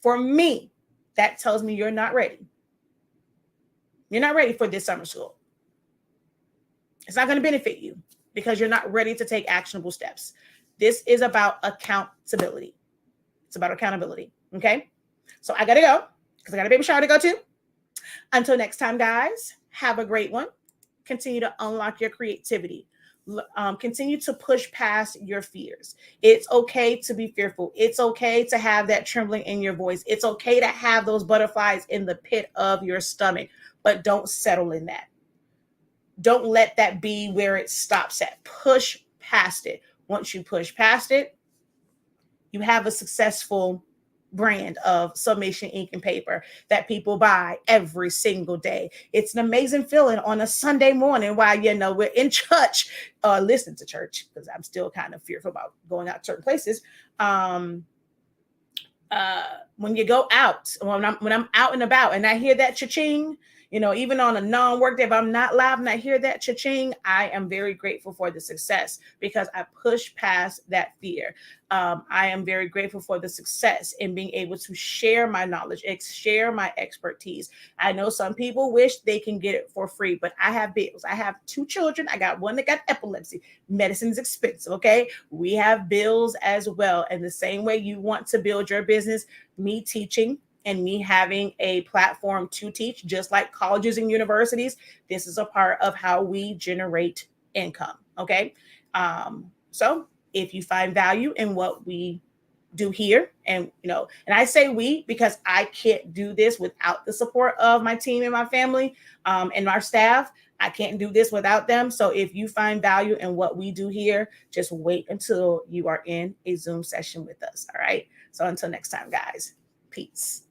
for me, that tells me you're not ready. You're not ready for this summer school. It's not going to benefit you because you're not ready to take actionable steps. This is about accountability. It's about accountability. Okay. So I got to go because I got a baby shower to go to. Until next time, guys, have a great one. Continue to unlock your creativity. Continue to push past your fears. It's okay to be fearful. It's okay to have that trembling in your voice. It's okay to have those butterflies in the pit of your stomach, but don't settle in that. Don't let that be where it stops at. Push past it. Once you push past it, you have a successful brand of Sublimation ink and paper that people buy every single day. It's an amazing feeling on a Sunday morning while, we're in church, listening to church, because I'm still kind of fearful about going out to certain places. When you go out, when I'm out and about and I hear that cha-ching, even on a non-work day, if I'm not live and I hear that cha-ching, I am very grateful for the success because I pushed past that fear. I am very grateful for the success in being able to share my knowledge, share my expertise. I know some people wish they can get it for free, but I have bills. I have 2 children. I got one that got epilepsy. Medicine's expensive, okay? We have bills as well. And the same way you want to build your business, me teaching and me having a platform to teach, just like colleges and universities, this is a part of how we generate income, okay? So if you find value in what we do here, and I say we because I can't do this without the support of my team and my family and our staff. I can't do this without them. So if you find value in what we do here, just wait until you are in a Zoom session with us. All right. So until next time, guys, peace.